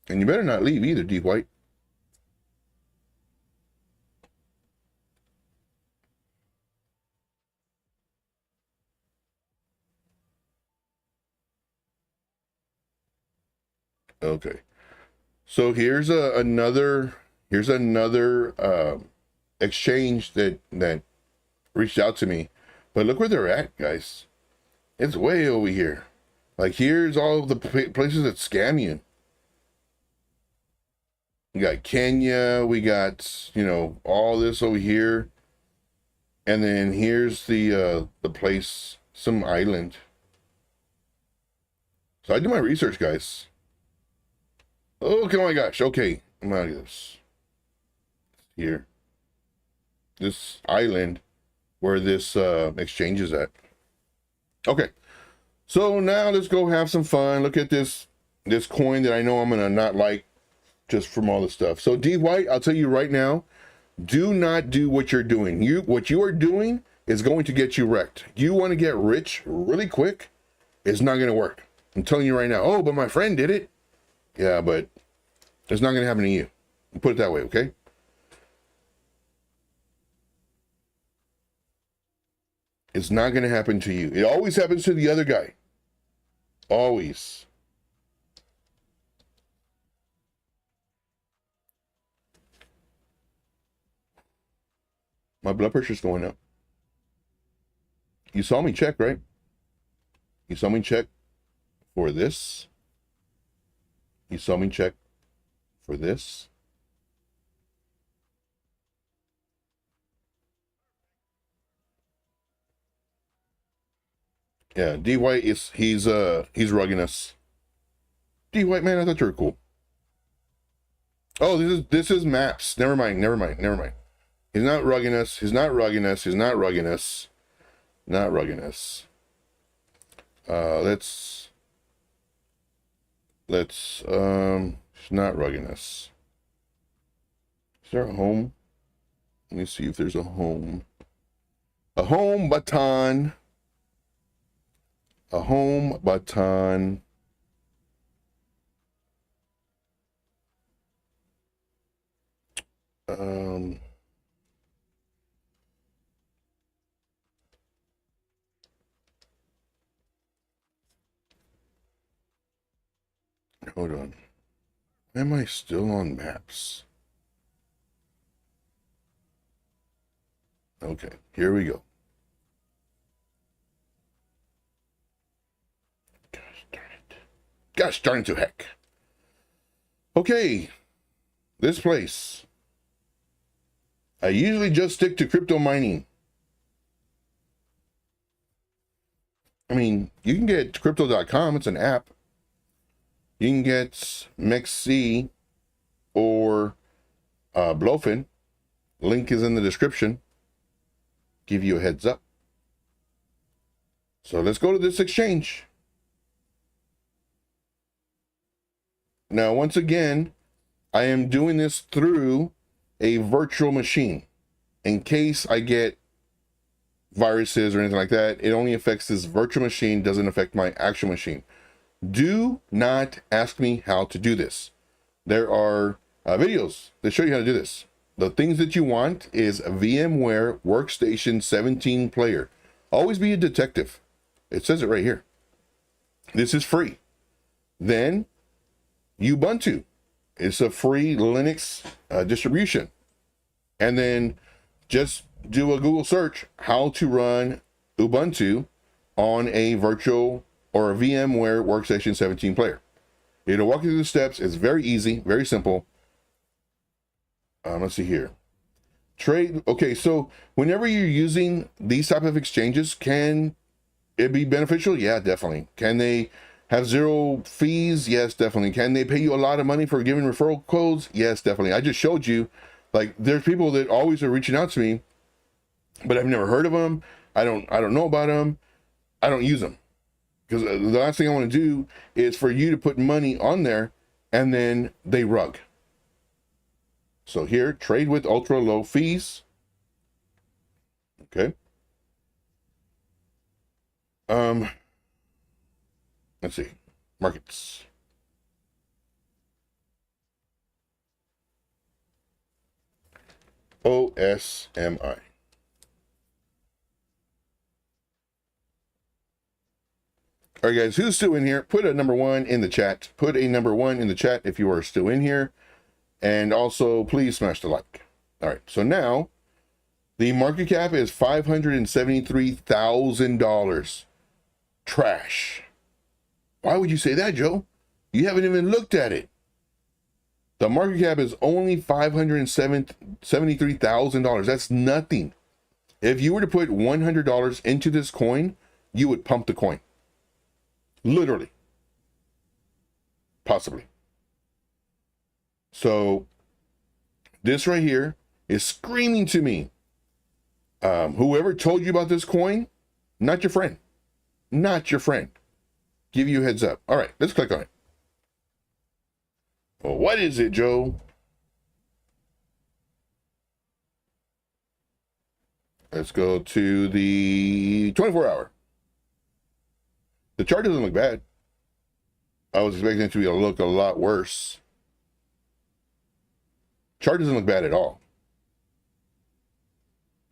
And you better not leave either, D White. Okay. So here's another exchange that reached out to me. But look where they're at, guys. It's way over here. Like, here's all the places that scam you. We got Kenya, we got, you know, all this over here. And then here's the place, some island. So I do my research, guys. Oh my gosh, okay. I'm out of this. Here. This island where this exchange is at. Okay. So now let's go have some fun. Look at this coin that I know I'm gonna not like just from all the stuff. So D White, I'll tell you right now, do not do what you're doing. What you are doing is going to get you wrecked. You want to get rich really quick, it's not gonna work. I'm telling you right now. Oh, but my friend did it. Yeah, but it's not gonna happen to you. Put it that way, okay? It's not gonna happen to you. It always happens to the other guy. Always. My blood pressure's going up. You saw me check, right? You saw me check for this. You saw me check for this. Yeah, D White he's rugging us. D White, man, I thought you were cool. Oh, this is maps. Never mind. He's not rugging us. He's not rugging us. He's not rugging us. Not rugging us. Let's he's not rugging us. Is there a home? Let me see if there's a home. A home button. A home button. Hold on. Am I still on maps? Okay, here we go. Gosh darn it. Gosh darn to heck. Okay, this place. I usually just stick to crypto mining. I mean, you can get crypto.com, it's an app. You can get MEXC or BloFin. Link is in the description. Give you a heads up. So let's go to this exchange. Now, once again, I am doing this through a virtual machine. In case I get viruses or anything like that, it only affects this virtual machine, doesn't affect my actual machine. Do not ask me how to do this. There are videos that show you how to do this. The things that you want is a VMware Workstation 17 player. Always be a detective. It says it right here. This is free. Then Ubuntu. It's a free Linux distribution. And then just do a Google search, how to run Ubuntu on a virtual or a VMware Workstation 17 player. It'll walk you through the steps. It's very easy, very simple. Let's see here. Trade. Okay, so whenever you're using these type of exchanges, can it be beneficial? Yeah, definitely. Can they have zero fees? Yes, definitely. Can they pay you a lot of money for giving referral codes? Yes, definitely. I just showed you, like, there's people that always are reaching out to me, but I've never heard of them. I don't know about them. I don't use them. Because the last thing I want to do is for you to put money on there and then they rug. So here, trade with ultra low fees. Okay. let's see, markets. OSMI. All right, guys, who's still in here? Put a number 1 in the chat. Put a number 1 in the chat if you are still in here. And also, please smash the like. All right, so now the market cap is $573,000. Trash. Why would you say that, Joe? You haven't even looked at it. The market cap is only $573,000. That's nothing. If you were to put $100 into this coin, you would pump the coin. Literally. Possibly. So this right here is screaming to me. Whoever told you about this coin, not your friend. Not your friend. Give you a heads up. All right, let's click on it. Well, what is it, Joe? Let's go to the 24-hour. The chart doesn't look bad. I was expecting it to look a lot worse. Chart doesn't look bad at all.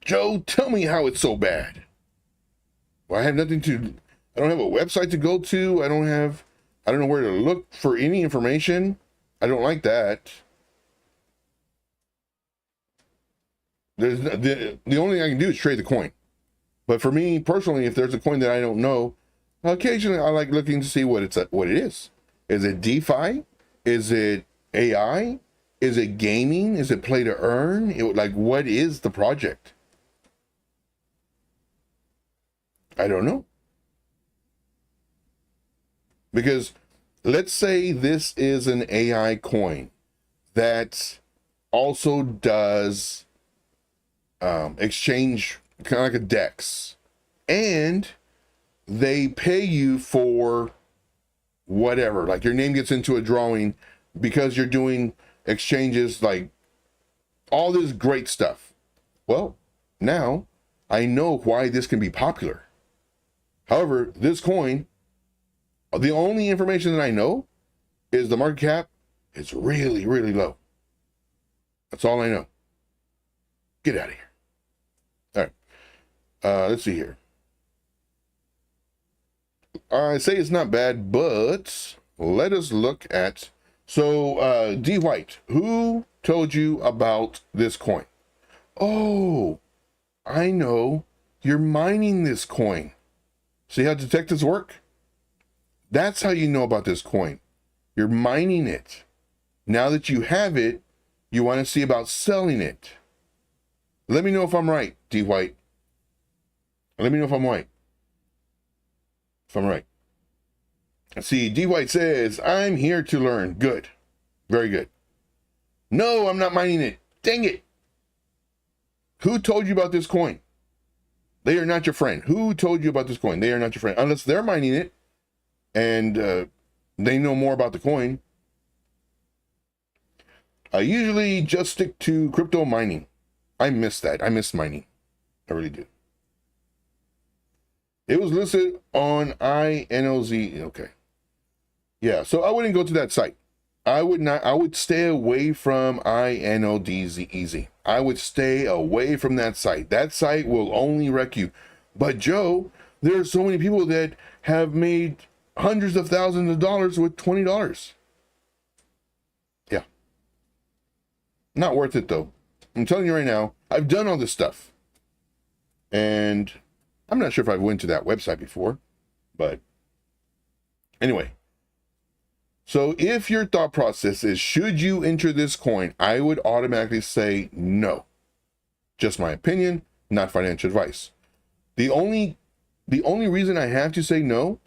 Joe, tell me how it's so bad. Well, I have nothing to, I don't have a website to go to. I don't know where to look for any information. I don't like that. There's the only thing I can do is trade the coin. But for me personally, if there's a coin that I don't know, occasionally I like looking to see what it is. Is it DeFi? Is it AI? Is it gaming? Is it play to earn? Like, what is the project? I don't know. Because let's say this is an AI coin that also does exchange, kind of like a DEX, and they pay you for whatever, like your name gets into a drawing because you're doing exchanges, like all this great stuff. Well, now I know why this can be popular. However, this coin, the only information that I know is the market cap is really, really low. That's all I know. Get out of here. All right. Let's see here. I say it's not bad, but let us look at, so D White, who told you about this coin? Oh, I know. You're mining this coin. See how detectives work? That's how you know about this coin. You're mining it. Now that you have it, you want to see about selling it. Let me know if I'm right, D White. Let me know if I'm right. If I'm right. See, D White says, I'm here to learn. Good. Very good. No, I'm not mining it. Dang it. Who told you about this coin? They are not your friend. Who told you about this coin? They are not your friend. Unless they're mining it and they know more about the coin. I usually just stick to crypto mining. I miss that. I miss mining. I really do. It was listed on INOZ. Okay. Yeah, so I wouldn't go to that site. I would not. I would stay away from INODZ. I would stay away from that site. That site will only wreck you. But Joe, there are so many people that have made hundreds of thousands of dollars with $20. Yeah. Not worth it though. I'm telling you right now, I've done all this stuff. And I'm not sure if I've went to that website before, but anyway. So if your thought process is, should you enter this coin? I would automatically say no. Just my opinion, not financial advice. The only reason I have to say no,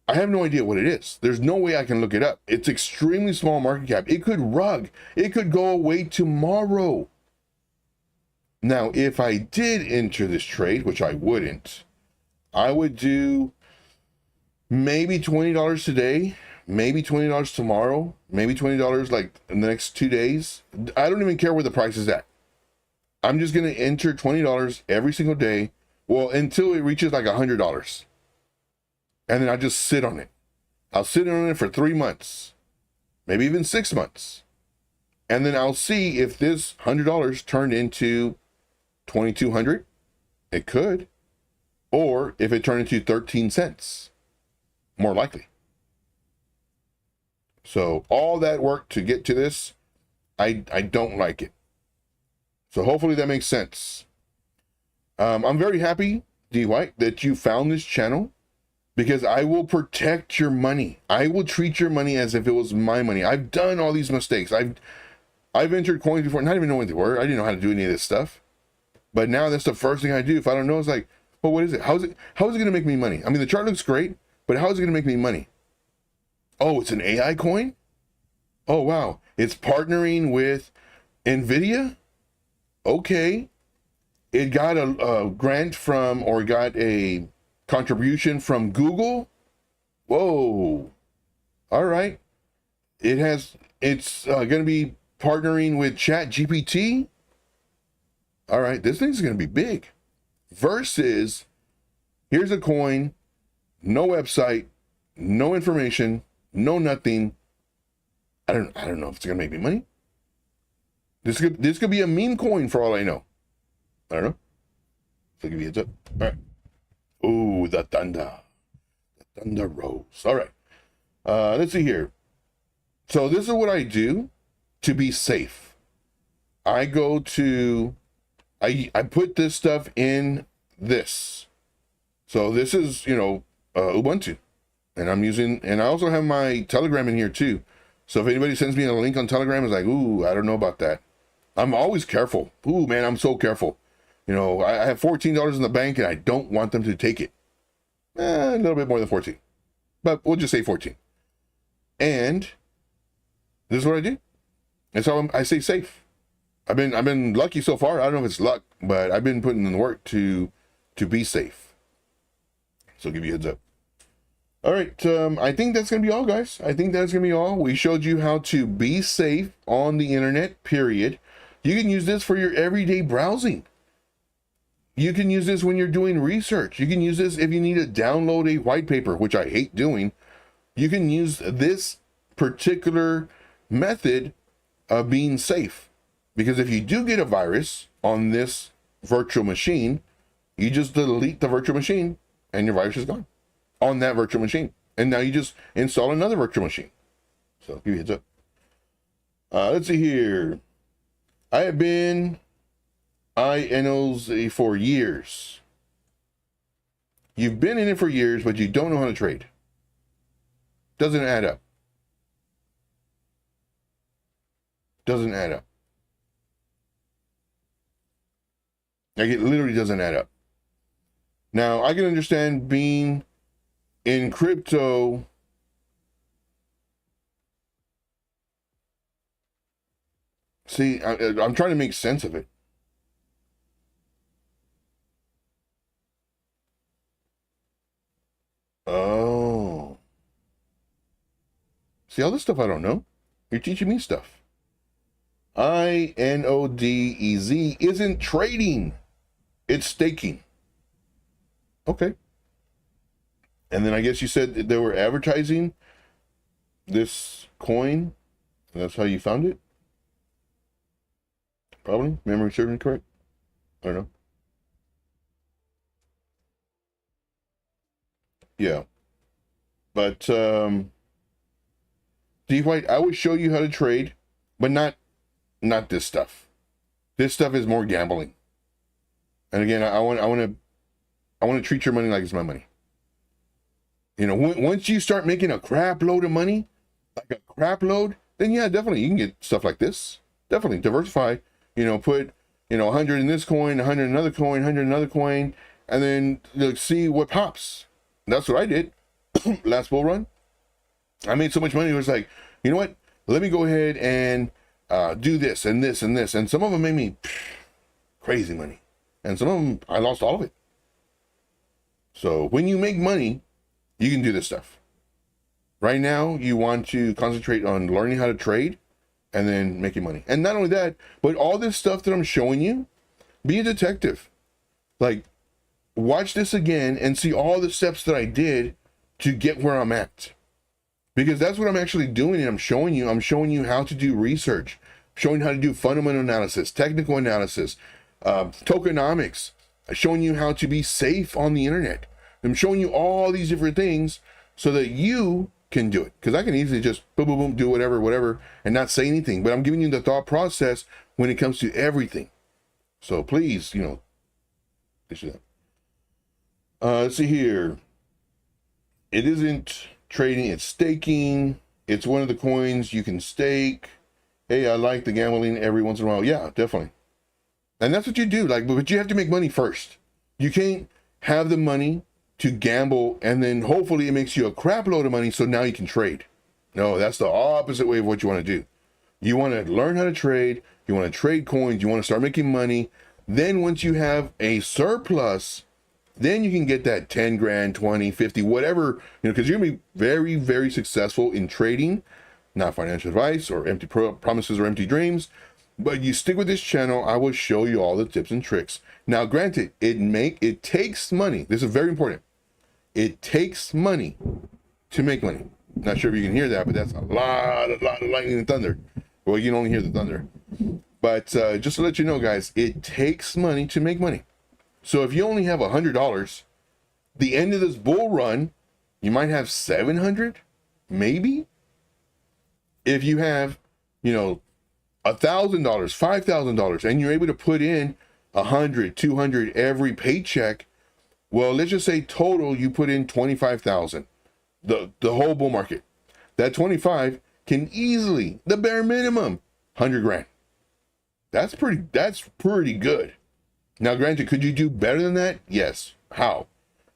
I have no idea what it is. There's no way I can look it up. It's extremely small market cap. It could rug. It could go away tomorrow. Now, if I did enter this trade, which I wouldn't, I would do maybe $20 today, maybe $20 tomorrow, maybe $20 like in the next 2 days. I don't even care where the price is at. I'm just going to enter $20 every single day. Well, until it reaches like $100. and then I just sit on it. I'll sit on it for 3 months, maybe even 6 months. And then I'll see if this $100 turned into 2,200. It could. Or if it turned into 13 cents, more likely. So all that work to get to this, I don't like it. So hopefully that makes sense. I'm very happy, D. White, that you found this channel, because I will protect your money. I will treat your money as if it was my money. I've done all these mistakes. I've entered coins before, not even knowing what they were. I didn't know how to do any of this stuff. But now that's the first thing I do. If I don't know, it's like, well, what is it? How is it going to make me money? I mean, the chart looks great, but how is it going to make me money? Oh, it's an AI coin? Oh, wow. It's partnering with NVIDIA? Okay. It got a grant from, or got a contribution from Google? Whoa. All right. It's going to be partnering with ChatGPT? All right, this thing's going to be big. Versus, here's a coin, no website, no information, no nothing. I don't know if it's going to make me money. This could be a meme coin for all I know. I don't know. So I'll give you a heads up. All right. Ooh, the thunder. The thunder rose. All right. Let's see here. So this is what I do to be safe. I go to, I put this stuff in this. So this is, Ubuntu. And I'm using, and I also have my Telegram in here too. So if anybody sends me a link on Telegram, it's like, ooh, I don't know about that. I'm always careful. Ooh, man, I'm so careful. I have $14 in the bank and I don't want them to take it. A little bit more than 14. But we'll just say 14. And this is what I do. And so I stay safe. I've been lucky so far. I don't know if it's luck, but I've been putting in the work to be safe. So I'll give you a heads up. All right, I think that's going to be all, guys. I think that's going to be all. We showed you how to be safe on the internet, period. You can use this for your everyday browsing. You can use this when you're doing research. You can use this if you need to download a white paper, which I hate doing. You can use this particular method of being safe. Because if you do get a virus on this virtual machine, you just delete the virtual machine and your virus is gone on that virtual machine. And now you just install another virtual machine. So give you a heads up. Let's see here. I have been INOs for years. You've been in it for years, but you don't know how to trade. Doesn't add up. Doesn't add up. Like, it literally doesn't add up. Now, I can understand being in crypto see, I'm trying to make sense of it. Oh. See, all this stuff I don't know. You're teaching me stuff. INODEZ isn't trading. It's staking. Okay. And then I guess you said they were advertising this coin. That's how you found it? Probably. Memory serving correct? I don't know. Yeah. But D White, I would show you how to trade, but not this stuff. This stuff is more gambling. And again, I want to treat your money like it's my money. Once you start making a crap load of money, like a crap load, then yeah, definitely you can get stuff like this. Definitely diversify. Put 100 in this coin, 100 in another coin, 100 in another coin, and then see what pops. That's what I did last bull run. I made so much money. It was like, you know what? Let me go ahead and do this and this and this. And some of them made me crazy money. And some of them, I lost all of it. So when you make money, you can do this stuff. Right now, you want to concentrate on learning how to trade and then making money. And not only that, but all this stuff that I'm showing you, be a detective. Like, watch this again and see all the steps that I did to get where I'm at. Because that's what I'm actually doing. And I'm showing you how to do research, showing how to do fundamental analysis, technical analysis, tokenomics, showing you how to be safe on the internet. I'm showing you all these different things so that you can do it. Because I can easily just boom, boom, boom, do whatever, and not say anything. But I'm giving you the thought process when it comes to everything. So please, let's see here. It isn't trading, it's staking. It's one of the coins you can stake. Hey, I like the gambling every once in a while. Yeah, definitely. And that's what you do. But you have to make money first. You can't have the money to gamble and then hopefully it makes you a crap load of money so now you can trade. No, that's the opposite way of what you want to do. You want to learn how to trade. You want to trade coins. You want to start making money. Then once you have a surplus, then you can get that 10 grand, 20, 50, whatever, because you're going to be very, very successful in trading. Not financial advice or empty promises or empty dreams, but you stick with this channel. I will show you all the tips and tricks. Now, granted, it takes money. This is very important. It takes money to make money. Not sure if you can hear that, but that's a lot of lightning and thunder. Well, you can only hear the thunder. But just to let you know, guys, it takes money to make money. So if you only have $100, the end of this bull run, you might have 700, maybe. If you have, $1,000, $5,000, and you're able to put in 100, 200 every paycheck, well, let's just say total you put in 25,000, the whole bull market. That 25 can easily, the bare minimum, 100 grand. That's pretty good. Now, granted, could you do better than that? Yes. How?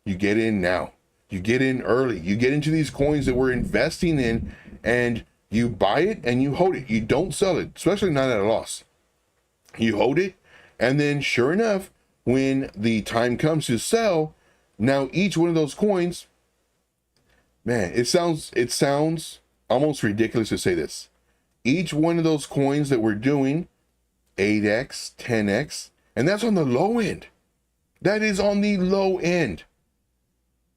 You get in now. You get in early. You get into these coins that we're investing in, and you buy it and you hold it. You don't sell it, especially not at a loss. You hold it, and then sure enough, when the time comes to sell, now each one of those coins, man, it sounds almost ridiculous to say this. Each one of those coins that we're doing, 8x, 10x, and that's on the low end. That is on the low end.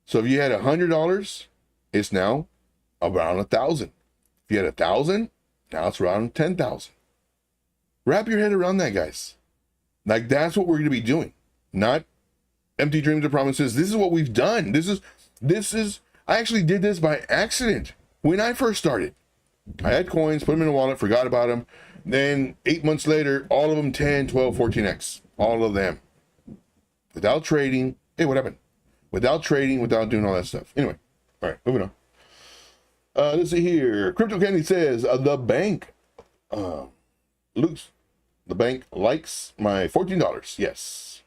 So if you had $100, it's now around 1,000. If you had 1,000, now it's around 10,000. Wrap your head around that, guys. That's what we're going to be doing. Not empty dreams or promises. This is what we've done. This is, I actually did this by accident when I first started. I had coins, put them in a wallet, forgot about them. Then 8 months later, all of them 10, 12, 14x. All of them. Without trading. Hey, what happened? Without trading, without doing all that stuff. Anyway, all right, moving on. Let's see here. Crypto Candy says, the bank likes my $14. Yes.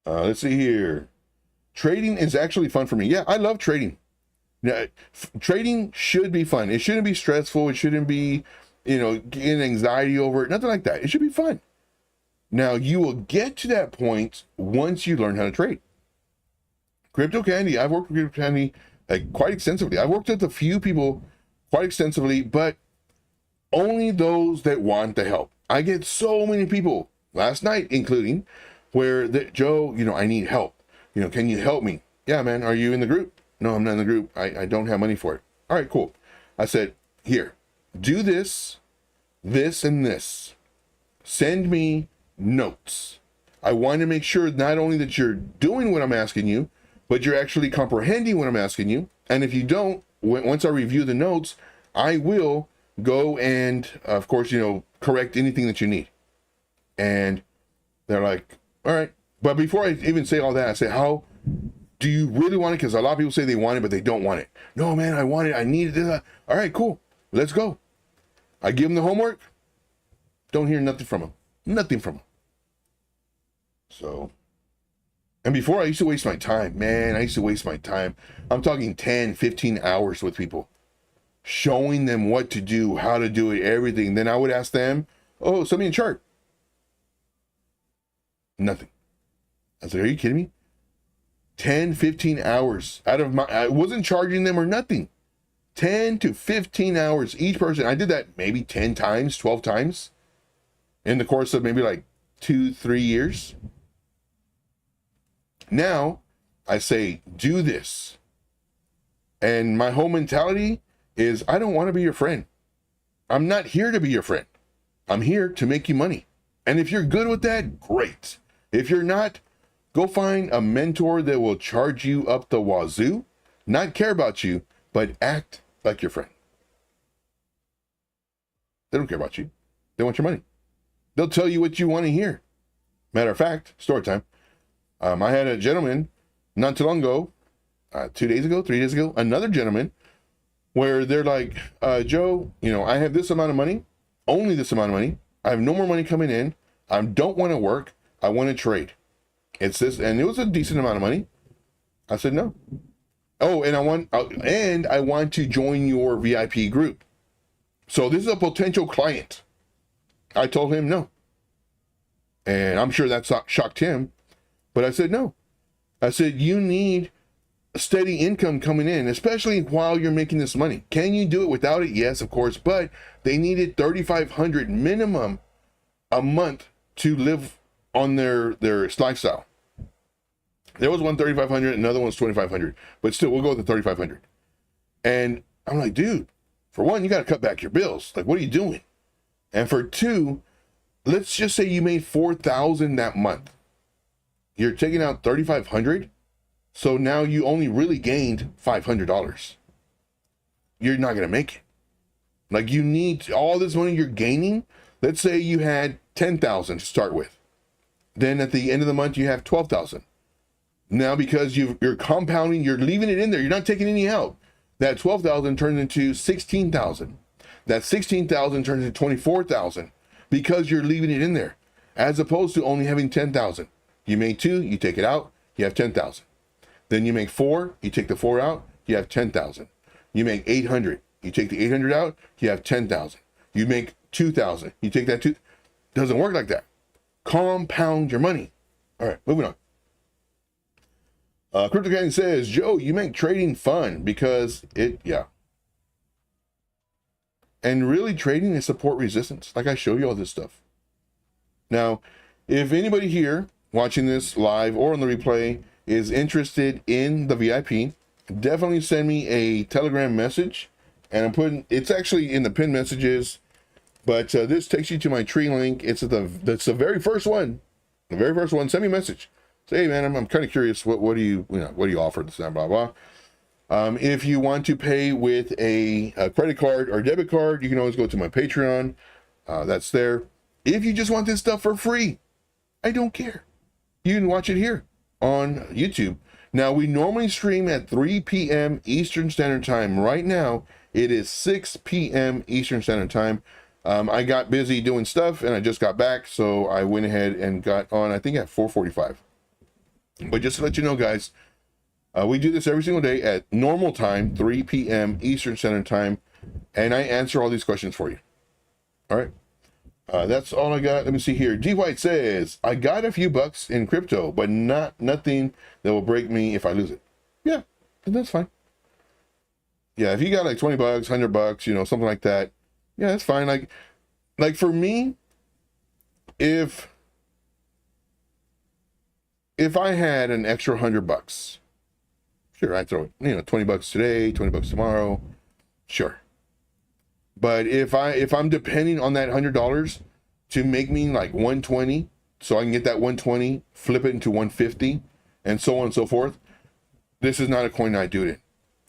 Let's see here. Trading is actually fun for me. Yeah, I love trading. Now, trading should be fun. It shouldn't be stressful. It shouldn't be, getting anxiety over it. Nothing like that. It should be fun. Now, you will get to that point once you learn how to trade. Crypto Candy, I've worked with Crypto Candy quite extensively. I've worked with a few people quite extensively, but only those that want the help. I get so many people, last night including, where Joe, I need help. Can you help me? Yeah, man, are you in the group? No, I'm not in the group. I don't have money for it. All right, cool. I said, here, do this, this, and this. Send me notes. I want to make sure not only that you're doing what I'm asking you, but you're actually comprehending what I'm asking you. And if you don't, once I review the notes, I will go and, of course, correct anything that you need. And they're like, all right. But before I even say all that, I say, how do you really want it? Because a lot of people say they want it, but they don't want it. No, man, I want it. I need it. All right, cool. Let's go. I give them the homework. Don't hear nothing from them. Nothing from them. So, and before I used to waste my time. Man, I used to waste my time. I'm talking 10, 15 hours with people. Showing them what to do, how to do it, everything. Then I would ask them, oh, send me a chart. Nothing. I was like, are you kidding me? 10, 15 hours out of I wasn't charging them or nothing. 10 to 15 hours each person. I did that maybe 10 times, 12 times in the course of maybe 2-3 years. Now, I say, do this. And my whole mentality is, I don't want to be your friend. I'm not here to be your friend. I'm here to make you money. And if you're good with that, great. If you're not, go find a mentor that will charge you up the wazoo, not care about you, but act like your friend. They don't care about you. They want your money. They'll tell you what you want to hear. Matter of fact, story time. I had a gentleman not too long ago, 3 days ago, another gentleman, where they're like, Joe, I have this amount of money, only this amount of money. I have no more money coming in. I don't want to work. I want to trade. It's this, and it was a decent amount of money. I said no. Oh, and I want to join your VIP group. So this is a potential client. I told him no. And I'm sure that shocked him. But I said no. I said, you need a steady income coming in, especially while you're making this money. Can you do it without it? Yes, of course. But they needed $3,500 minimum a month to live on their lifestyle. There was one $3,500, another one's $2,500. But still, we'll go with the $3,500. And I'm like, dude, for one, you got to cut back your bills. Like, what are you doing? And for two, let's just say you made $4,000 that month. You're taking out $3,500. So now you only really gained $500. You're not going to make it. Like, you need all this money you're gaining. Let's say you had $10,000 to start with. Then at the end of the month, you have $12,000. Now, because you're compounding, you're leaving it in there. You're not taking any out. That $12,000 turns into $16,000. That $16,000 turns into $24,000 because you're leaving it in there, as opposed to only having $10,000. You made 2, you take it out, you have $10,000. Then you make 4, you take the 4 out, you have $10,000. You make 800, you take the 800 out, you have $10,000. You make 2,000, you take that 2. Doesn't work like that. Compound your money. All right, moving on. Crypto Gang says, Joe, you make trading fun because yeah. And really, trading is support resistance. Like, I show you all this stuff. Now, if anybody here watching this live or on the replay is interested in the VIP, definitely send me a Telegram message. And I'm putting, it's actually in the pinned messages, but this takes you to my tree link. That's the very first one. The very first one. Send me a message. Say, hey man, I'm kind of curious. What do you offer? This and blah blah. If you want to pay with a credit card or debit card, you can always go to my Patreon. That's there. If you just want this stuff for free, I don't care. You can watch it here on YouTube. Now, we normally stream at 3 p.m. Eastern Standard Time. Right now, it is 6 p.m. Eastern Standard Time. I got busy doing stuff, and I just got back, so I went ahead and got on, I think, at 4:45. But just to let you know, guys, we do this every single day at normal time, 3 p.m. Eastern Standard Time, and I answer all these questions for you. All right. That's all I got. Let me see here. G White says, I got a few bucks in crypto, but nothing that will break me if I lose it. Yeah, that's fine. Yeah, if you got like 20 bucks, 100 bucks, something like that. Yeah, that's fine. Like for me, if I had an extra 100 bucks, sure, I'd throw it, 20 bucks today, 20 bucks tomorrow. Sure. But if I'm depending on that $100 to make me like 120, so I can get that 120, flip it into 150, and so on and so forth, this is not a coin I do it in.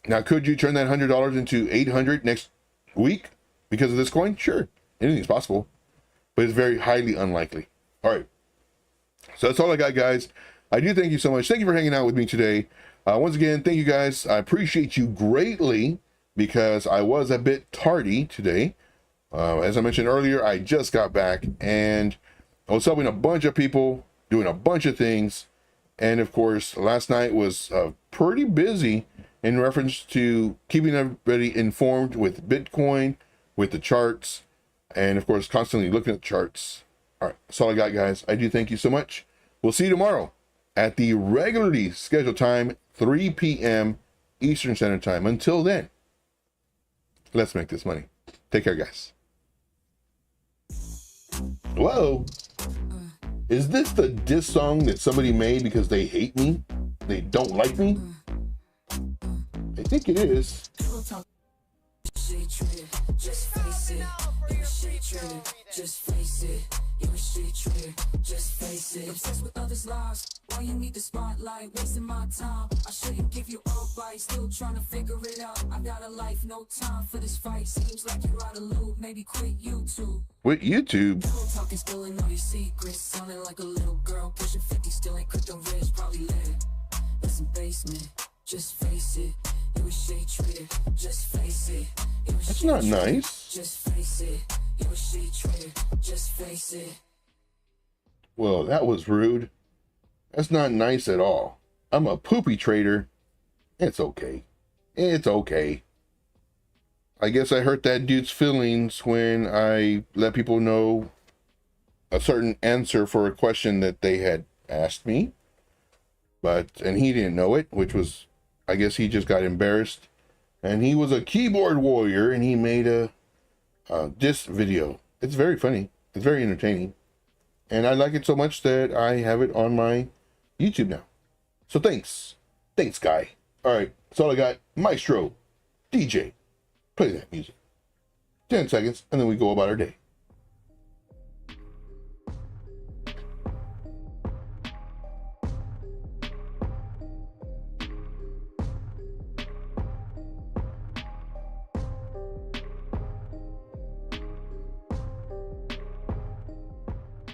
Now, could you turn that $100 into 800 next week because of this coin? Sure, anything's possible, but it's very highly unlikely. All right, so that's all I got, guys. I do thank you so much. Thank you for hanging out with me today. Once again, thank you guys. I appreciate you greatly, because I was a bit tardy today. As I mentioned earlier, I just got back and I was helping a bunch of people, doing a bunch of things. And of course, last night was pretty busy in reference to keeping everybody informed with Bitcoin, with the charts, and of course, constantly looking at the charts. All right, that's all I got, guys. I do thank you so much. We'll see you tomorrow at the regularly scheduled time, 3 p.m. Eastern Standard Time. Until then, let's make this money. Take care, guys. Whoa. Is this the diss song that somebody made because they hate me? they don't like me? I think it is. Just face it, you're a shit trader. Just face it, you're a shit trader. Just face it. Obsessed with others' lives. Why you need the spotlight? Wasting my time. I shouldn't give you advice. Still trying to figure it out. I got a life, no time for this fight. Seems like you're out of loop. Maybe quit YouTube. With YouTube. Talking, spilling all your secrets. Sounding like a little girl. Pushing 50, still ain't crypto rich. Probably lit. That's a basement. Just face it. You a shade trader, just face it. That's not nice. Just face it. You a shade trader, just face it. Well, that was rude. That's not nice at all. I'm a poopy trader. It's okay. It's okay. I guess I hurt that dude's feelings when I let people know a certain answer for a question that they had asked me. And he didn't know it, which was, I guess he just got embarrassed, and he was a keyboard warrior, and he made a this video. It's very funny. It's very entertaining, and I like it so much that I have it on my YouTube now. So thanks, guy. All right, that's all I got. Maestro, DJ, play that music. 10 seconds, and then we go about our day.